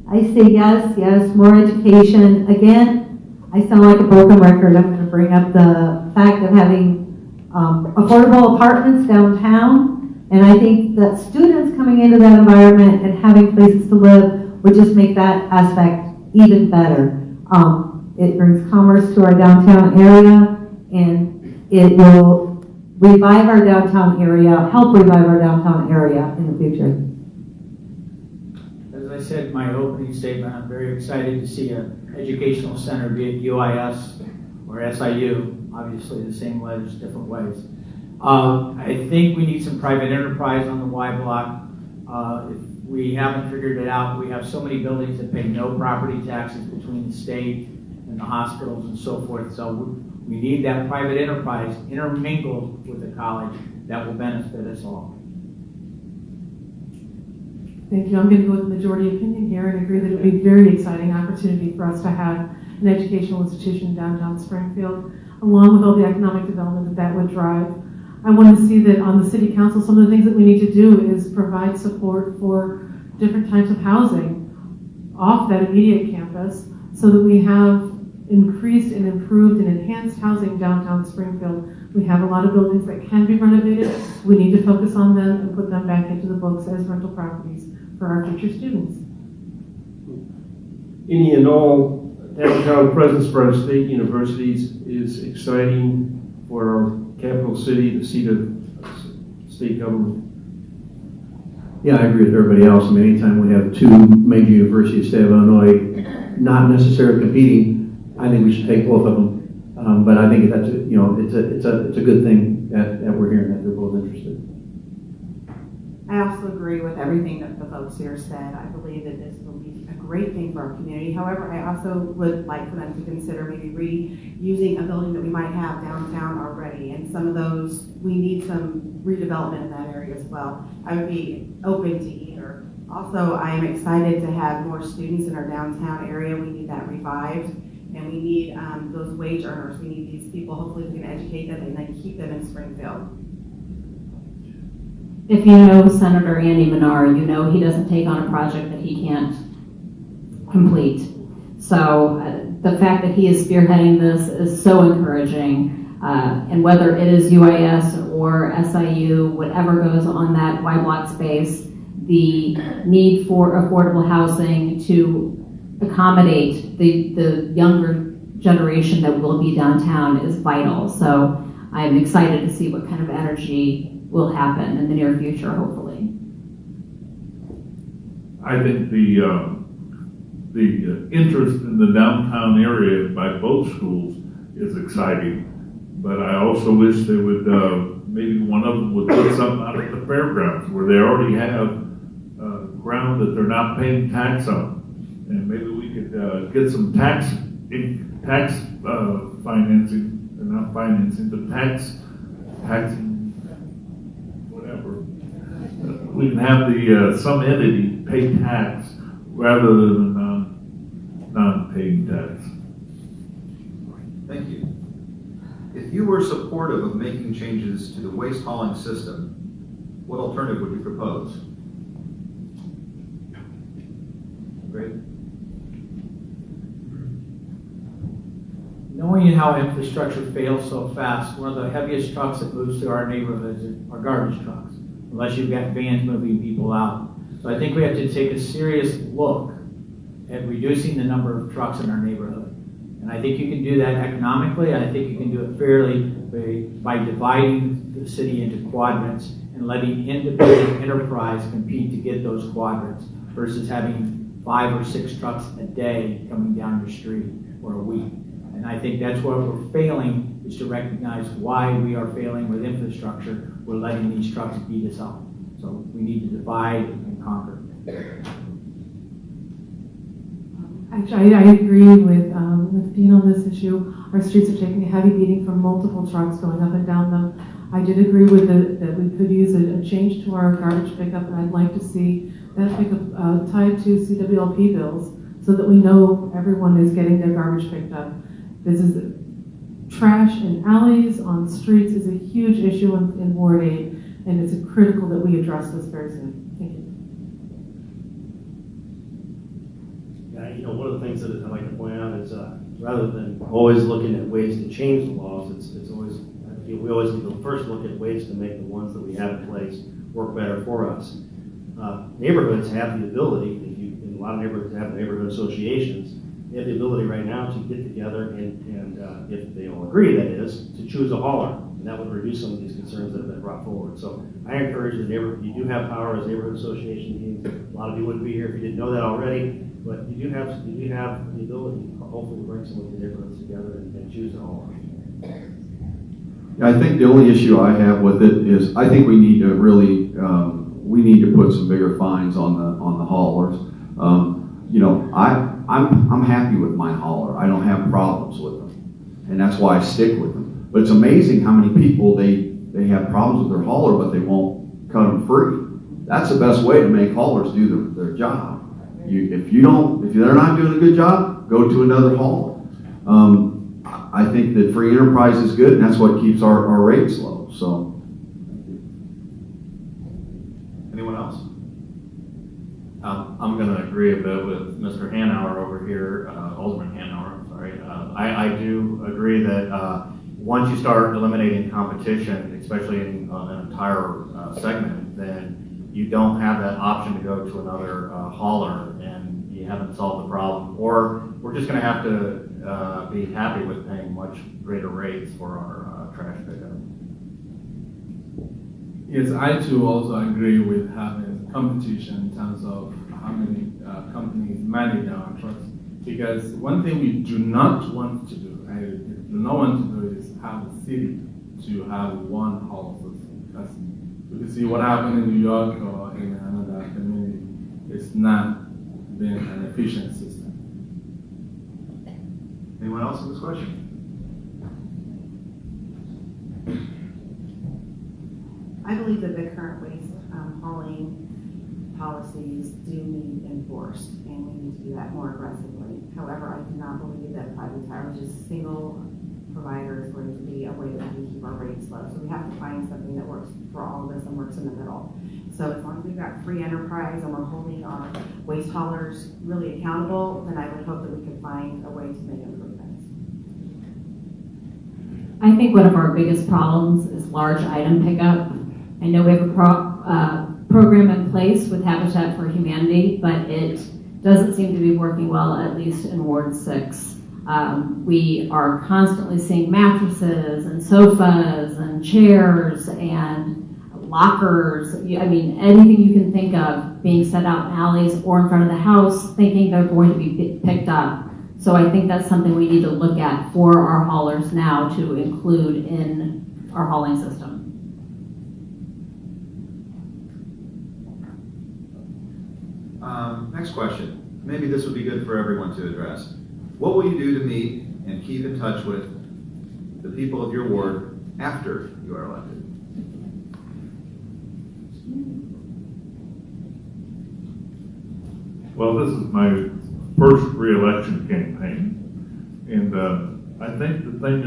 I say yes, yes, more education. Again, I sound like a broken record. I'm going to bring up the fact of having affordable apartments downtown. And I think that students coming into that environment and having places to live would just make that aspect even better. It brings commerce to our downtown area, and it will revive our downtown area, help revive our downtown area in the future. As I said in my opening statement, I'm very excited to see an educational center, be it UIS or SIU, obviously the same letters, different ways. I think we need some private enterprise on the Y Block. If we haven't figured it out, we have so many buildings that pay no property taxes between the state and the hospitals and so forth. So we need that private enterprise intermingled with the college that will benefit us all. Thank you. I'm going to go with the majority opinion here and agree that it would be a very exciting opportunity for us to have an educational institution in downtown Springfield, along with all the economic development that would drive. I want to see that on the city council, some of the things that we need to do is provide support for different types of housing off that immediate campus so that we have increased and improved and enhanced housing downtown Springfield. We have a lot of buildings that can be renovated. We need to focus on them and put them back into the books as rental properties for our future students. Any and all downtown presence for our state universities is exciting for our capital city, the seat of state government. Yeah, I agree with everybody else. I mean, anytime we have two major universities in the state of Illinois not necessarily competing, I think we should take both of them. But I think that's it's a good thing that we're hearing that they're both interested. I also agree with everything that the folks here said. I believe that this will be a great thing for our community. However, I also would like for them to consider maybe reusing a building that we might have downtown already. And some of those, we need some redevelopment in that area as well. I would be open to either. Also, I am excited to have more students in our downtown area. We need that revived. And we need those wage earners. We need these people. Hopefully we can educate them and then keep them in Springfield. If you know Senator Andy Menard, you know he doesn't take on a project that he can't complete. So the fact that he is spearheading this is so encouraging. And whether it is UIS or SIU, whatever goes on that Y Block space, the need for affordable housing to accommodate the younger generation that will be downtown is vital. So I'm excited to see what kind of energy will happen in the near future, hopefully. I think the interest in the downtown area by both schools is exciting, but I also wish they would, maybe one of them would put something out at the fairgrounds where they already have ground that they're not paying tax on. And maybe we could get some tax financing, or not financing, but taxing, whatever. We can have the some entity pay tax rather than non-paying tax. Thank you. If you were supportive of making changes to the waste hauling system, what alternative would you propose? Great. Knowing how infrastructure fails so fast, one of the heaviest trucks that moves through our neighborhoods are garbage trucks, unless you've got vans moving people out. So I think we have to take a serious look at reducing the number of trucks in our neighborhood. And I think you can do that economically. I think you can do it fairly by dividing the city into quadrants and letting independent enterprise compete to get those quadrants versus having 5 or 6 trucks a day coming down your street or a week. And I think that's where we're failing, is to recognize why we are failing with infrastructure. we're letting these trucks beat us up. So we need to divide and conquer. Actually, I agree with Dean on this issue. Our streets are taking a heavy beating from multiple trucks going up and down them. I did agree with that we could use a change to our garbage pickup, and I'd like to see that pickup tied to CWLP bills so that we know everyone is getting their garbage picked up. This is trash in alleys, on streets is a huge issue in Ward 8, and it's critical that we address this very soon. Thank you. Yeah, one of the things that I'd like to point out is rather than always looking at ways to change the laws, it's always, we always need to first look at ways to make the ones that we have in place work better for us. Neighborhoods have the ability, in a lot of neighborhoods have neighborhood associations, they have the ability right now to get together and if they all agree, that is, to choose a hauler. And that would reduce some of these concerns that have been brought forward. So I encourage the neighborhood, you do have power as neighborhood association meetings. A lot of you wouldn't be here if you didn't know that already, but you do have the ability, hopefully, to bring some of the neighborhoods together and choose a hauler. Yeah, I think the only issue I have with it is I think we need to really we need to put some bigger fines on the haulers. I'm happy with my hauler. I don't have problems with them, and that's why I stick with them. But it's amazing how many people they have problems with their hauler, but they won't cut them free. That's the best way to make haulers do their job. If they're not doing a good job, go to another hauler. I think that free enterprise is good, and that's what keeps our rates low. So, anyone else? I'm going to agree a bit with Mr. Hanauer over here, Alderman Hanauer, I'm sorry. I do agree that once you start eliminating competition, especially in an entire segment, then you don't have that option to go to another hauler, and you haven't solved the problem. Or we're just going to have to be happy with paying much greater rates for our trash pickup. Yes, I too also agree with having competition in terms of how many companies manage our trucks. Because one thing we do not want to do, I do not want to do, is have a city to have one hauler system. Because you can see what happened in New York or in another community. It's not been an efficient system. Anyone else in this question? I believe that the current waste hauling policies do need enforced, and we need to do that more aggressively. However, I do not believe that privatizing just single provider is going to be a way that we can keep our rates low. So we have to find something that works for all of us and works in the middle. So as long as we've got free enterprise and we're holding our waste haulers really accountable, then I would hope that we can find a way to make improvements. I think one of our biggest problems is large item pickup. I know we have a program in place with Habitat for Humanity, but it doesn't seem to be working well, at least in Ward 6. We are constantly seeing mattresses and sofas and chairs and lockers. I mean, anything you can think of being set out in alleys or in front of the house, thinking they're going to be picked up. So I think that's something we need to look at for our haulers now to include in our hauling system. Next question. Maybe this would be good for everyone to address. What will you do to meet and keep in touch with the people of your ward after you are elected? Well, this is my first re-election campaign, and I think the thing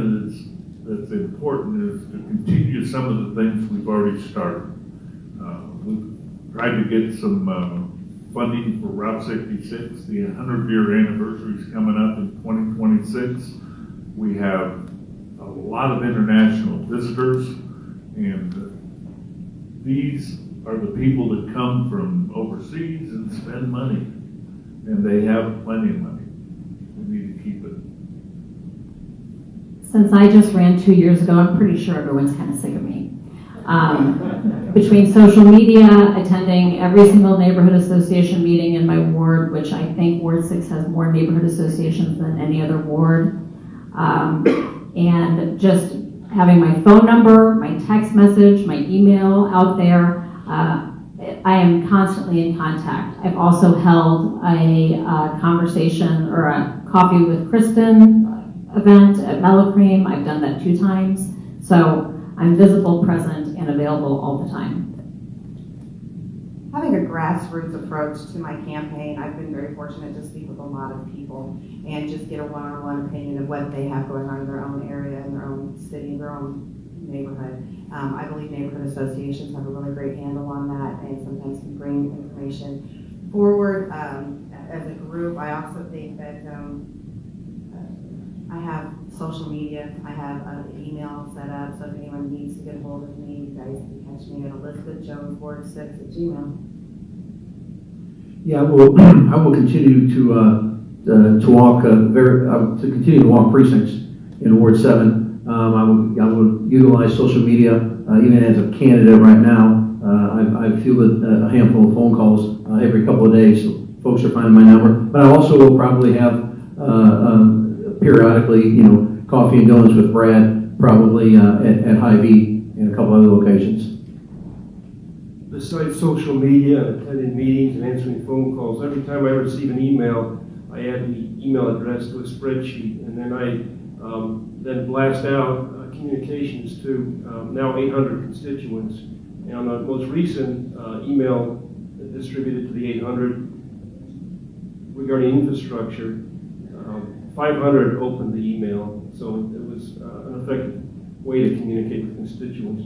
that's important is to continue some of the things we've already started. We've tried to get some funding for Route 66. The 100-year anniversary is coming up in 2026. We have a lot of international visitors, and these are the people that come from overseas and spend money, and they have plenty of money. We need to keep it. Since I just ran 2 years ago, I'm pretty sure everyone's kind of sick of me. Between social media, attending every single neighborhood association meeting in my ward, which I think Ward 6 has more neighborhood associations than any other ward, and just having my phone number, my text message, my email out there. I am constantly in contact. I've also held a conversation or a coffee with Kristen event at Mellow Cream. I've done that 2 times. So I'm visible, present, and available all the time. Having a grassroots approach to my campaign, I've been very fortunate to speak with a lot of people and just get a one-on-one opinion of what they have going on in their own area, in their own city, their own neighborhood. I believe neighborhood associations have a really great handle on that and sometimes can bring information forward. As a group, I also think that I have social media. I have an email set up, so if anyone needs to get a hold of me, you guys can catch me at ElizabethJonesWard6@gmail.com. Yeah, well, I will continue to walk to continue to walk precincts in Ward 7. I will utilize social media even as a candidate right now. I fielded a handful of phone calls every couple of days, so folks are finding my number. But I also will probably have periodically, coffee and donuts with Brad, probably at Hy-Vee and a couple other locations. Besides social media and attending meetings and answering phone calls, every time I receive an email, I add the email address to a spreadsheet, and then I then blast out communications to now 800 constituents. And on the most recent email distributed to the 800 regarding infrastructure, 500 opened the email, so it was an effective way to communicate with constituents.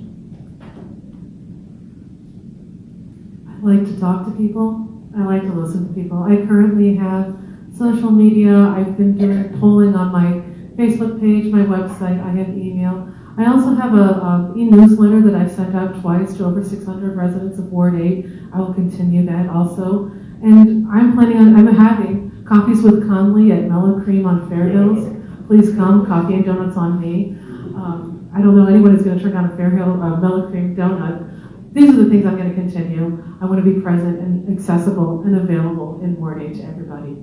I like to talk to people. I like to listen to people. I currently have social media. I've been doing polling on my Facebook page, my website. I have email. I also have a e-newsletter that I've sent out twice to over 600 residents of Ward 8. I will continue that also. And I'm having coffees with Conley at Mellow Cream on Fairhills. Please come, coffee and donuts on me. I don't know anyone who's going to turn down a Mellow Cream donut. These are the things I'm going to continue. I want to be present and accessible and available in Ward 8 to everybody.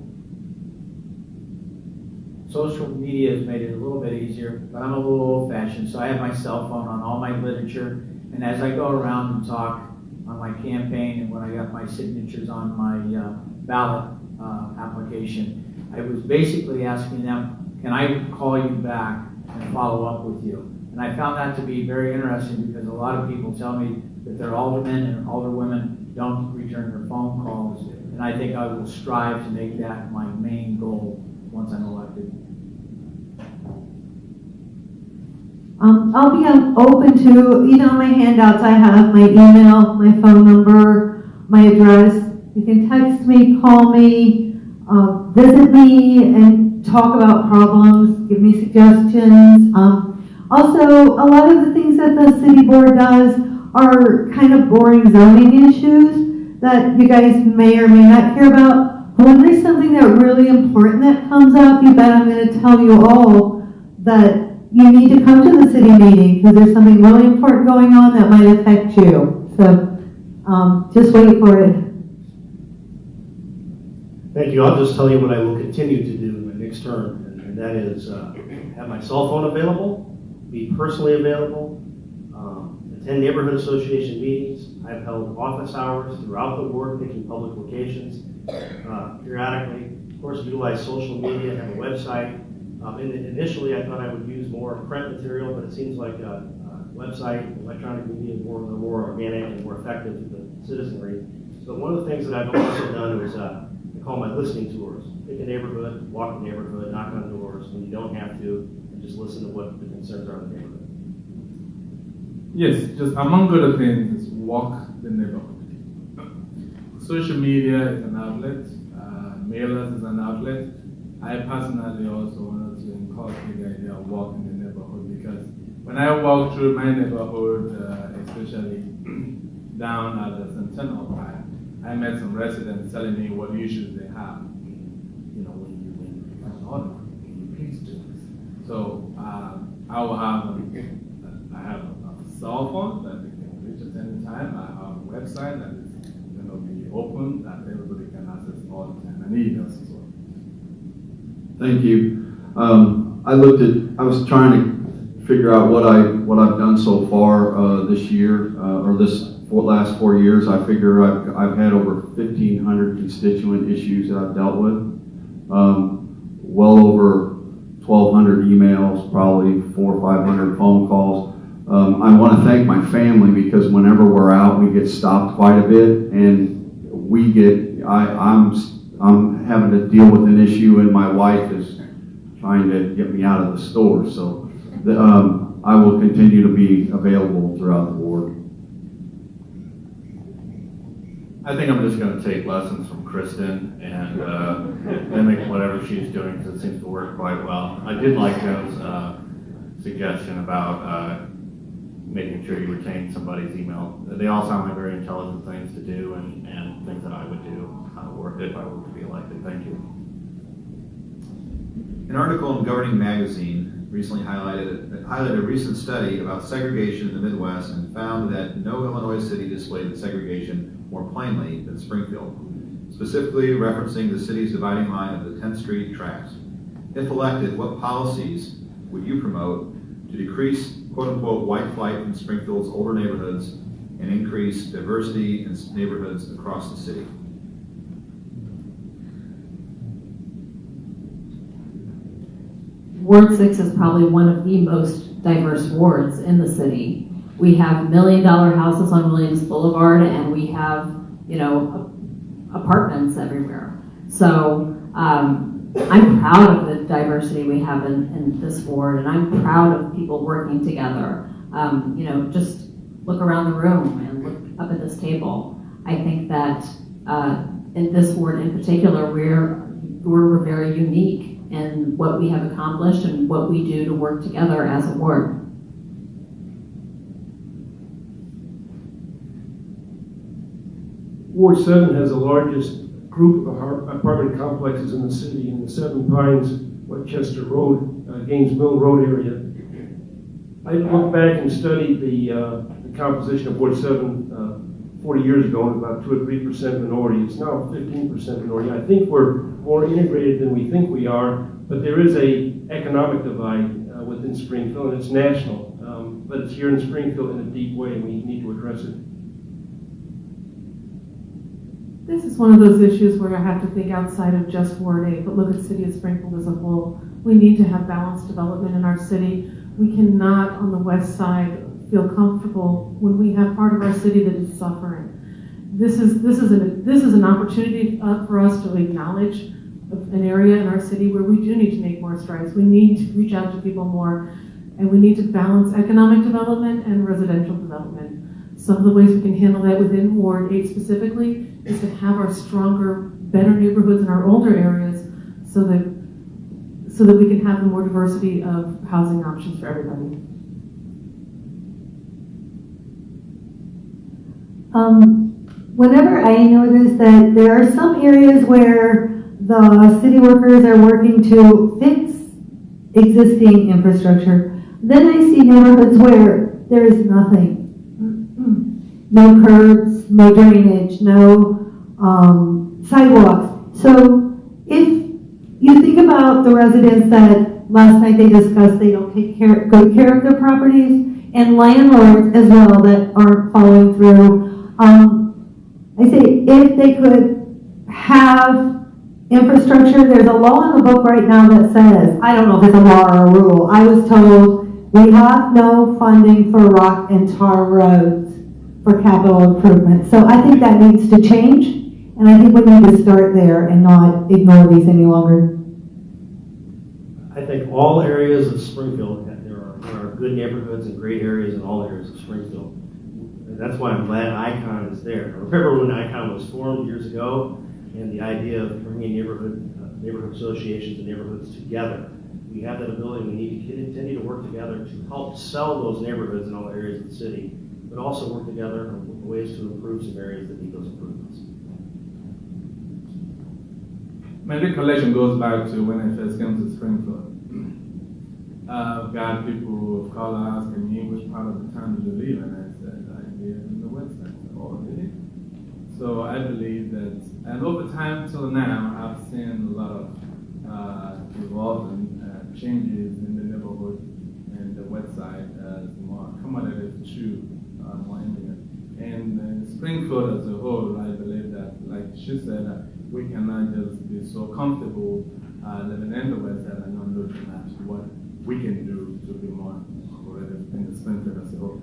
Social media has made it a little bit easier, but I'm a little old-fashioned, so I have my cell phone on all my literature, and as I go around and talk on my campaign and when I got my signatures on my ballot application, I was basically asking them, can I call you back and follow up with you? And I found that to be very interesting because a lot of people tell me that their aldermen and alderwomen don't return their phone calls, and I think I will strive to make that my main goal once I'm elected. I'll be open to, on my handouts I have my email, my phone number, my address. You can text me, call me, visit me, and talk about problems, give me suggestions. Also, a lot of the things that the city board does are kind of boring zoning issues that you guys may or may not hear about. But when there's something that really important that comes up, you bet I'm going to tell you all that you need to come to the city meeting because there's something really important going on that might affect you. So just wait for it. Thank you. I'll just tell you what I will continue to do in my next term, and that is have my cell phone available, be personally available, attend neighborhood association meetings. I've held office hours throughout the ward, picking public locations periodically. Of course, utilize social media, have a website. Initially, I thought I would use more print material, but it seems like a website, electronic media is more organic and more effective to the citizenry. So one of the things that I've also done is I call my listening tours. Pick a neighborhood, walk the neighborhood, knock on doors when you don't have to, and just listen to what the concerns are in the neighborhood. Yes, just among other things is walk the neighborhood. Social media is an outlet, mailers is an outlet. I personally also wanted to inculcate the idea of walking the neighborhood because when I walk through my neighborhood, especially down at the Centennial Park, I met some residents telling me what issues they have. When you find order, please do this. So I will have I have a cell phone that they can reach at any time. I have a website that is going to be open that everybody can access all the time, and emails as well. Thank you. I was trying to figure out what I've done so far this year or this last 4 years, I figure I've had over 1,500 constituent issues that I've dealt with. Well over 1,200 emails, probably 400 or 500 phone calls. I want to thank my family because whenever we're out, we get stopped quite a bit, and we get. I'm having to deal with an issue, and my wife is trying to get me out of the store. So I will continue to be available throughout the board. I think I'm just going to take lessons from Kristen and mimic whatever she's doing because it seems to work quite well. I did like Joe's suggestion about making sure you retain somebody's email. They all sound like very intelligent things to do and things that I would do if I were to be elected. Thank you. An article in Governing Magazine recently highlighted a recent study about segregation in the Midwest and found that no Illinois city displayed the segregation more plainly than Springfield, specifically referencing the city's dividing line of the 10th Street tracks. If elected, what policies would you promote to decrease quote-unquote white flight in Springfield's older neighborhoods and increase diversity in neighborhoods across the city? Ward 6 is probably one of the most diverse wards in the city. We have $1 million houses on Williams Boulevard, and we have, apartments everywhere. So I'm proud of the diversity we have in this ward, and I'm proud of people working together. Just look around the room and look up at this table. I think that in this ward in particular, we're very unique in what we have accomplished and what we do to work together as a ward. Ward 7 has the largest group of apartment complexes in the city in the Seven Pines, Westchester Road, Gaines Mill Road area. I looked back and studied the composition of Ward 7 40 years ago, and about 2 or 3% minority. It's now 15% minority. I think we're more integrated than we think we are, but there is a economic divide within Springfield, and it's national. But it's here in Springfield in a deep way, and we need to address it. This is one of those issues where I have to think outside of just Ward 8, but look at the city of Springfield as a whole. We need to have balanced development in our city. We cannot, on the west side, feel comfortable when we have part of our city that is suffering. This is an opportunity for us to acknowledge an area in our city where we do need to make more strides. We need to reach out to people more, and we need to balance economic development and residential development. Some of the ways we can handle that within Ward 8 specifically is to have our stronger, better neighborhoods in our older areas so that we can have the more diversity of housing options for everybody. Whenever I notice that there are some areas where the city workers are working to fix existing infrastructure, then I see neighborhoods where there is nothing. No curbs, no drainage, no sidewalks. So if you think about the residents that last night they discussed they don't take good care of their properties, and landlords as well that aren't following through, I say if they could have infrastructure, there's a law in the book right now that says, I don't know if it's a law or a rule, I was told we have no funding for rock and tar roads for capital improvement. So I think that needs to change, and I think we need to start there and not ignore these any longer. I think all areas of Springfield, there are good neighborhoods and great areas in all areas of Springfield. And that's why I'm glad ICON is there. I remember when ICON was formed years ago, and the idea of bringing neighborhood associations and neighborhoods together. We have that ability. We need to continue to work together to help sell those neighborhoods in all areas of the city, but also work together on ways to improve some areas that need those improvements. My recollection goes back to when I first came to Springfield. I've got people of color asking me which part of the town do you live, and I said I live in the west side. Oh, really? So I believe that, and over time till now, I've seen a lot of evolving changes in the neighborhood and the west side as more accommodative to more immigrants. And Springfield as a whole, I believe that, like she said, we cannot just be so comfortable living in the West Side and not looking at what we can do to be more accommodative in Springfield as a whole.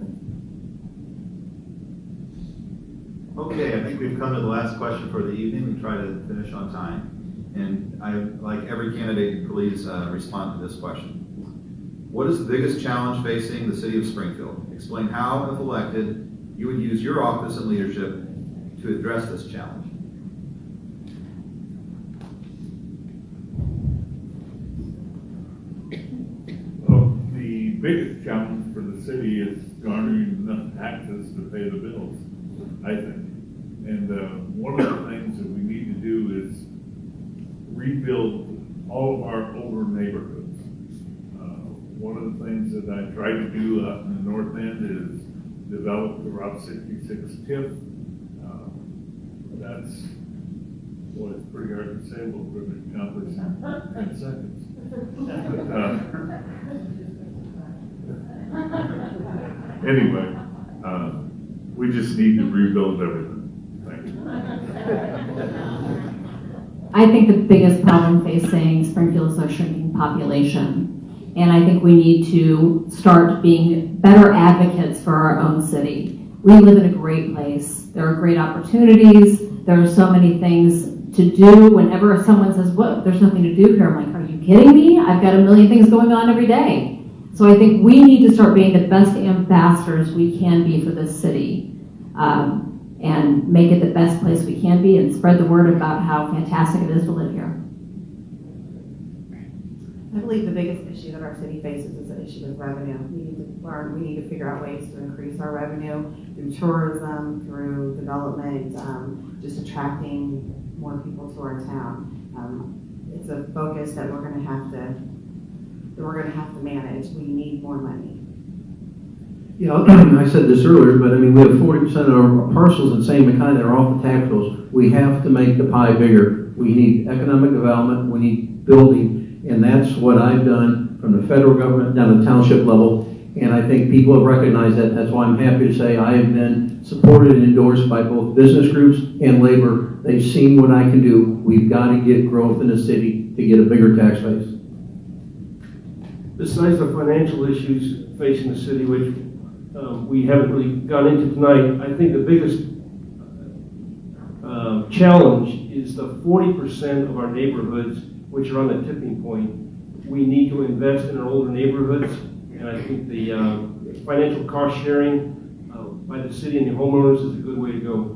Okay, I think we've come to the last question for the evening. We try to finish on time. And I'd like every candidate to please respond to this question. What is the biggest challenge facing the city of Springfield? Explain how, if elected, you would use your office and leadership to address this challenge. Well, the biggest challenge for the city is garnering enough taxes to pay the bills, I think. And one of the things that we need to do is rebuild all of our older neighborhoods. One of the things that I tried to do up in the north end is develop the Route 66 TIF. That's, boy, it's pretty hard to say what we're going to accomplish in 10 seconds. Anyway, we just need to rebuild everything. Thank you. I think the biggest problem facing Springfield is our shrinking population. And I think we need to start being better advocates for our own city. We live in a great place. There are great opportunities. There are so many things to do. Whenever someone says, "What? There's nothing to do here," I'm like, "Are you kidding me? I've got a million things going on every day." So I think we need to start being the best ambassadors we can be for this city, and make it the best place we can be, and spread the word about how fantastic it is to live here. I believe the biggest issue that our city faces is the issue of revenue. We need to learn, we need to figure out ways to increase our revenue through tourism, through development, just attracting more people to our town. It's a focus that we're going to have to manage. We need more money. Yeah, I said this earlier, but I mean, we have 40% of our parcels in St. McKay that are off the tax rolls. We have to make the pie bigger. We need economic development. We need building. And that's what I've done from the federal government down to the township level. And I think people have recognized that. That's why I'm happy to say I have been supported and endorsed by both business groups and labor. They've seen what I can do. We've got to get growth in the city to get a bigger tax base. Besides the financial issues facing the city, which we haven't really gone into tonight, I think the biggest challenge is the 40% of our neighborhoods which are on the tipping point. We need to invest in our older neighborhoods, and I think the financial cost sharing by the city and the homeowners is a good way to go.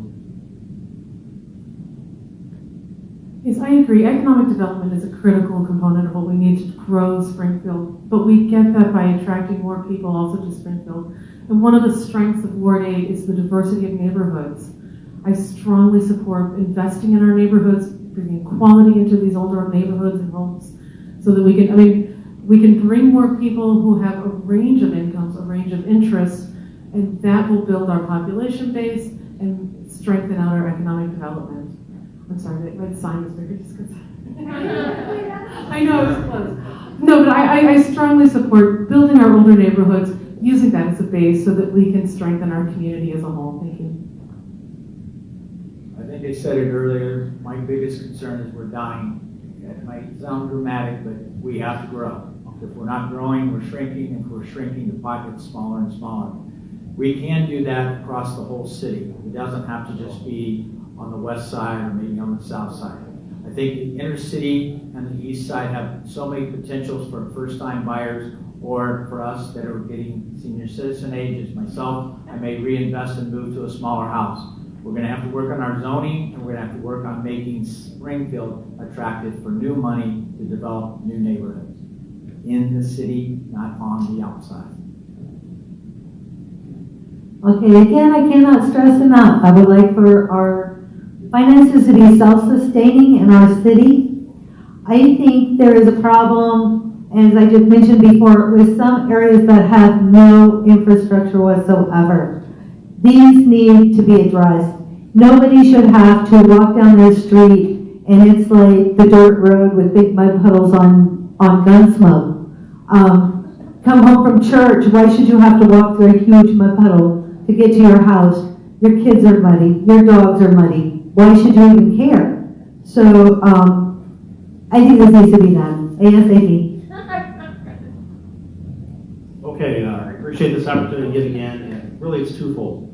Yes, I agree. Economic development is a critical component of what we need to grow Springfield, but we get that by attracting more people also to Springfield. And one of the strengths of Ward 8 is the diversity of neighborhoods. I strongly support investing in our neighborhoods, bringing quality into these older neighborhoods and homes, so that we can bring more people who have a range of incomes, a range of interests, and that will build our population base and strengthen out our economic development. I'm sorry, my sign was bigger just because I know it was close. No, but I strongly support building our older neighborhoods, using that as a base so that we can strengthen our community as a whole. Thank you. I think I said it earlier, my biggest concern is we're dying. It might sound dramatic, but we have to grow. If we're not growing, we're shrinking. If we're shrinking, the pocket's smaller and smaller. We can do that across the whole city. It doesn't have to just be on the west side or maybe on the south side. I think the inner city and the east side have so many potentials for first-time buyers, or for us that are getting senior citizen ages. Myself, I may reinvest and move to a smaller house. We're going to have to work on our zoning, and we're going to have to work on making Springfield attractive for new money to develop new neighborhoods in the city, not on the outside. Okay, again, I cannot stress enough. I would like for our finances to be self-sustaining in our city. I think there is a problem, as I just mentioned before, with some areas that have no infrastructure whatsoever. These need to be addressed. Nobody should have to walk down their street and it's like the dirt road with big mud puddles on gun smoke. come home from church, why should you have to walk through a huge mud puddle to get to your house? Your kids are muddy, your dogs are muddy. Why should you even care? So I think this needs to be done, ASAP. Okay, I appreciate this opportunity yet again, and really it's twofold.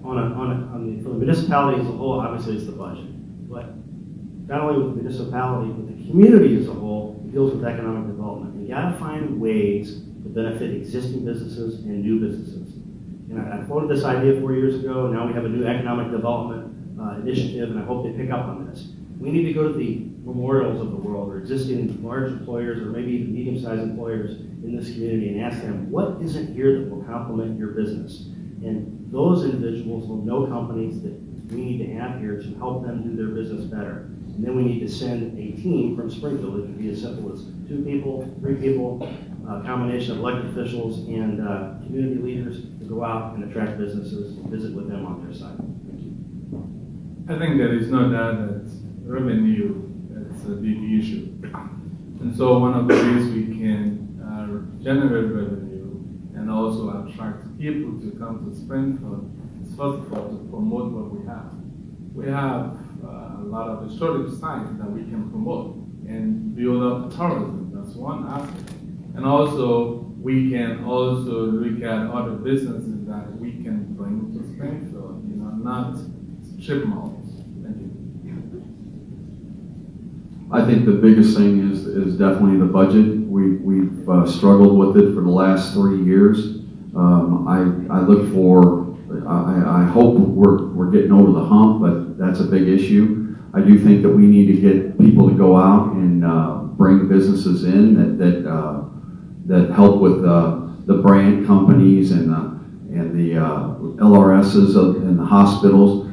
For the municipality as a whole, obviously it's the budget, but not only with the municipality, but the community as a whole, it deals with economic development. You gotta find ways to benefit existing businesses and new businesses. And I floated this idea 4 years ago, and now we have a new economic development initiative, and I hope they pick up on this. We need to go to the memorials of the world, or existing large employers, or maybe even medium-sized employers in this community, and ask them, what isn't here that will complement your business? And those individuals will know companies that we need to have here to help them do their business better. And then we need to send a team from Springfield. It can be as simple as 2 people, 3 people, a combination of elected officials and community leaders to go out and attract businesses and visit with them on their side. Thank you. I think there is no doubt that revenue is a big issue. And so one of the ways we can generate revenue and also attract people to come to Springfield is first of all to promote what we have. We have a lot of historic sites that we can promote and build up tourism. That's one aspect. And also, we can also look at other businesses that we can bring to Springfield, not strip malls. Thank you. I think the biggest thing is definitely the budget. We've struggled with it for the last 3 years. I look for, I hope we're getting over the hump, but that's a big issue. I do think that we need to get people to go out and bring businesses in that help with the brand companies and the LRSs and the hospitals.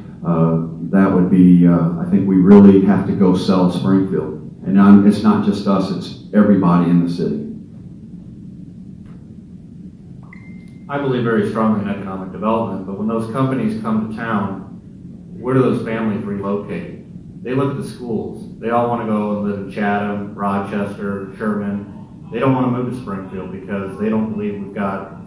That would be, I think we really have to go sell Springfield. And it's not just us, it's everybody in the city. I believe very strongly in economic development, but when those companies come to town, where do those families relocate? They look at the schools. They all want to go and live in Chatham, Rochester, Sherman. They don't want to move to Springfield because they don't believe we've got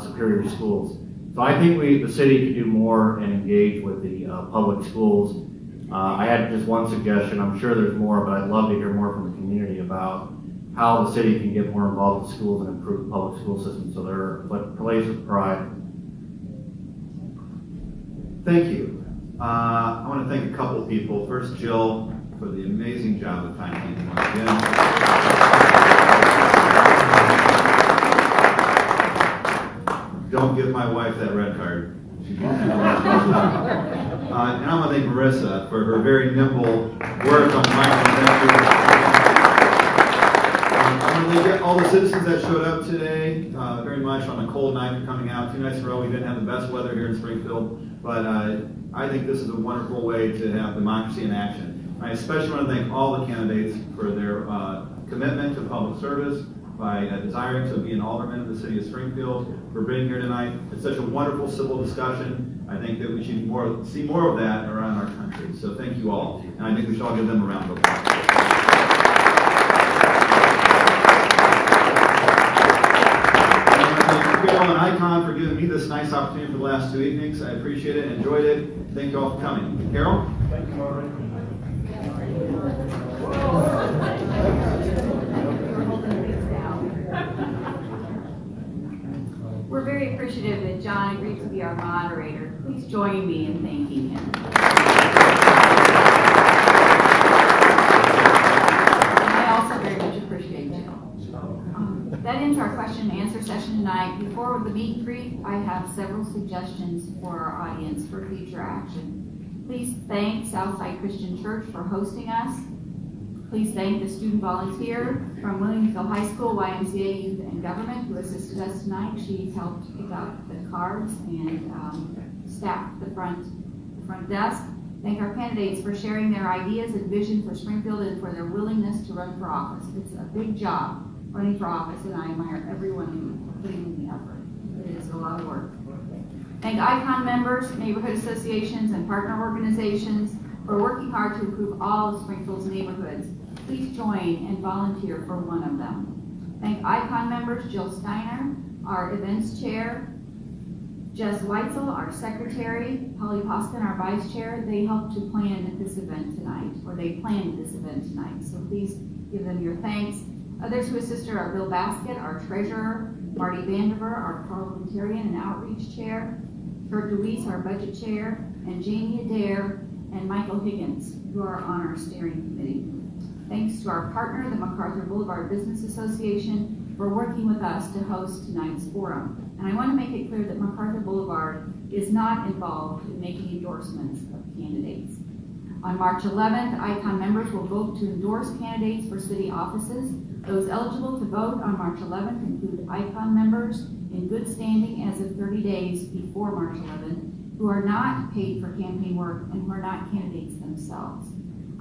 superior schools. So I think the city could do more and engage with the public schools. I had just one suggestion. I'm sure there's more, but I'd love to hear more from the community about how the city can get more involved with schools and improve the public school system so they're a place of pride. Thank you. I want to thank a couple of people. First, Jill, for the amazing job of timekeeping once again. Don't give my wife that red card. And I want to thank Marissa for her very nimble work on the microphone. I want to thank all the citizens that showed up today very much on a cold night for coming out. 2 nights in a row, we didn't have the best weather here in Springfield, but I think this is a wonderful way to have democracy in action. I especially want to thank all the candidates for their commitment to public service by desiring to be an alderman of the city of Springfield, for being here tonight. It's such a wonderful civil discussion. I think that we should see more of that around our country. So thank you all, and I think we should all give them a round of applause. Carol and ICON for giving me this nice opportunity for the last 2 evenings. I appreciate it, enjoyed it. Thank you all for coming. Carol? Thank you, Marvin. We're very appreciative that John agreed to be our moderator. Please join me in thanking him. And I also very much appreciate Jill. That ends our question and answer session tonight. Before the meet and greet, I have several suggestions for our audience for future action. Please thank Southside Christian Church for hosting us. Please thank the student volunteer from Williamsville High School, YMCA Youth and Government, who assisted us tonight. She's helped pick up the cards and staffed the front desk. Thank our candidates for sharing their ideas and vision for Springfield and for their willingness to run for office. It's a big job running for office, and I admire everyone putting in the effort. It is a lot of work. Thank ICON members, neighborhood associations, and partner organizations for working hard to improve all of Springfield's neighborhoods. Please join and volunteer for one of them. Thank ICON members Jill Steiner, our events chair, Jess Weitzel, our secretary, Holly Poston, our vice chair. They helped to plan this event tonight, or they planned this event tonight. So please give them your thanks. Others who assisted are Bill Baskett, our treasurer, Marty Vandiver, our parliamentarian and outreach chair, Kurt DeWeese, our budget chair, and Jamie Adair and Michael Higgins, who are on our steering committee. Thanks to our partner, the MacArthur Boulevard Business Association, for working with us to host tonight's forum. And I want to make it clear that MacArthur Boulevard is not involved in making endorsements of candidates. On March 11th, ICON members will vote to endorse candidates for city offices. Those eligible to vote on March 11th include ICON members in good standing as of 30 days before March 11th, who are not paid for campaign work and who are not candidates themselves.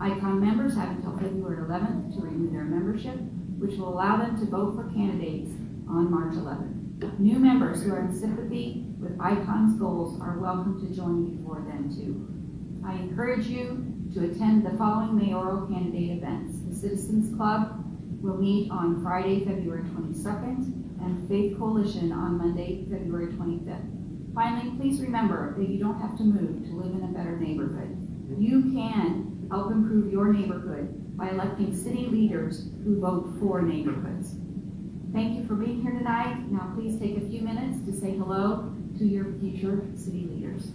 ICON members have until February 11th to renew their membership, which will allow them to vote for candidates on March 11th. New members who are in sympathy with ICON's goals are welcome to join before then too. I encourage you to attend the following mayoral candidate events. The Citizens Club will meet on Friday, February 22nd, and Faith Coalition on Monday, February 25th. Finally, please remember that you don't have to move to live in a better neighborhood. You can help improve your neighborhood by electing city leaders who vote for neighborhoods. Thank you for being here tonight. Now please take a few minutes to say hello to your future city leaders.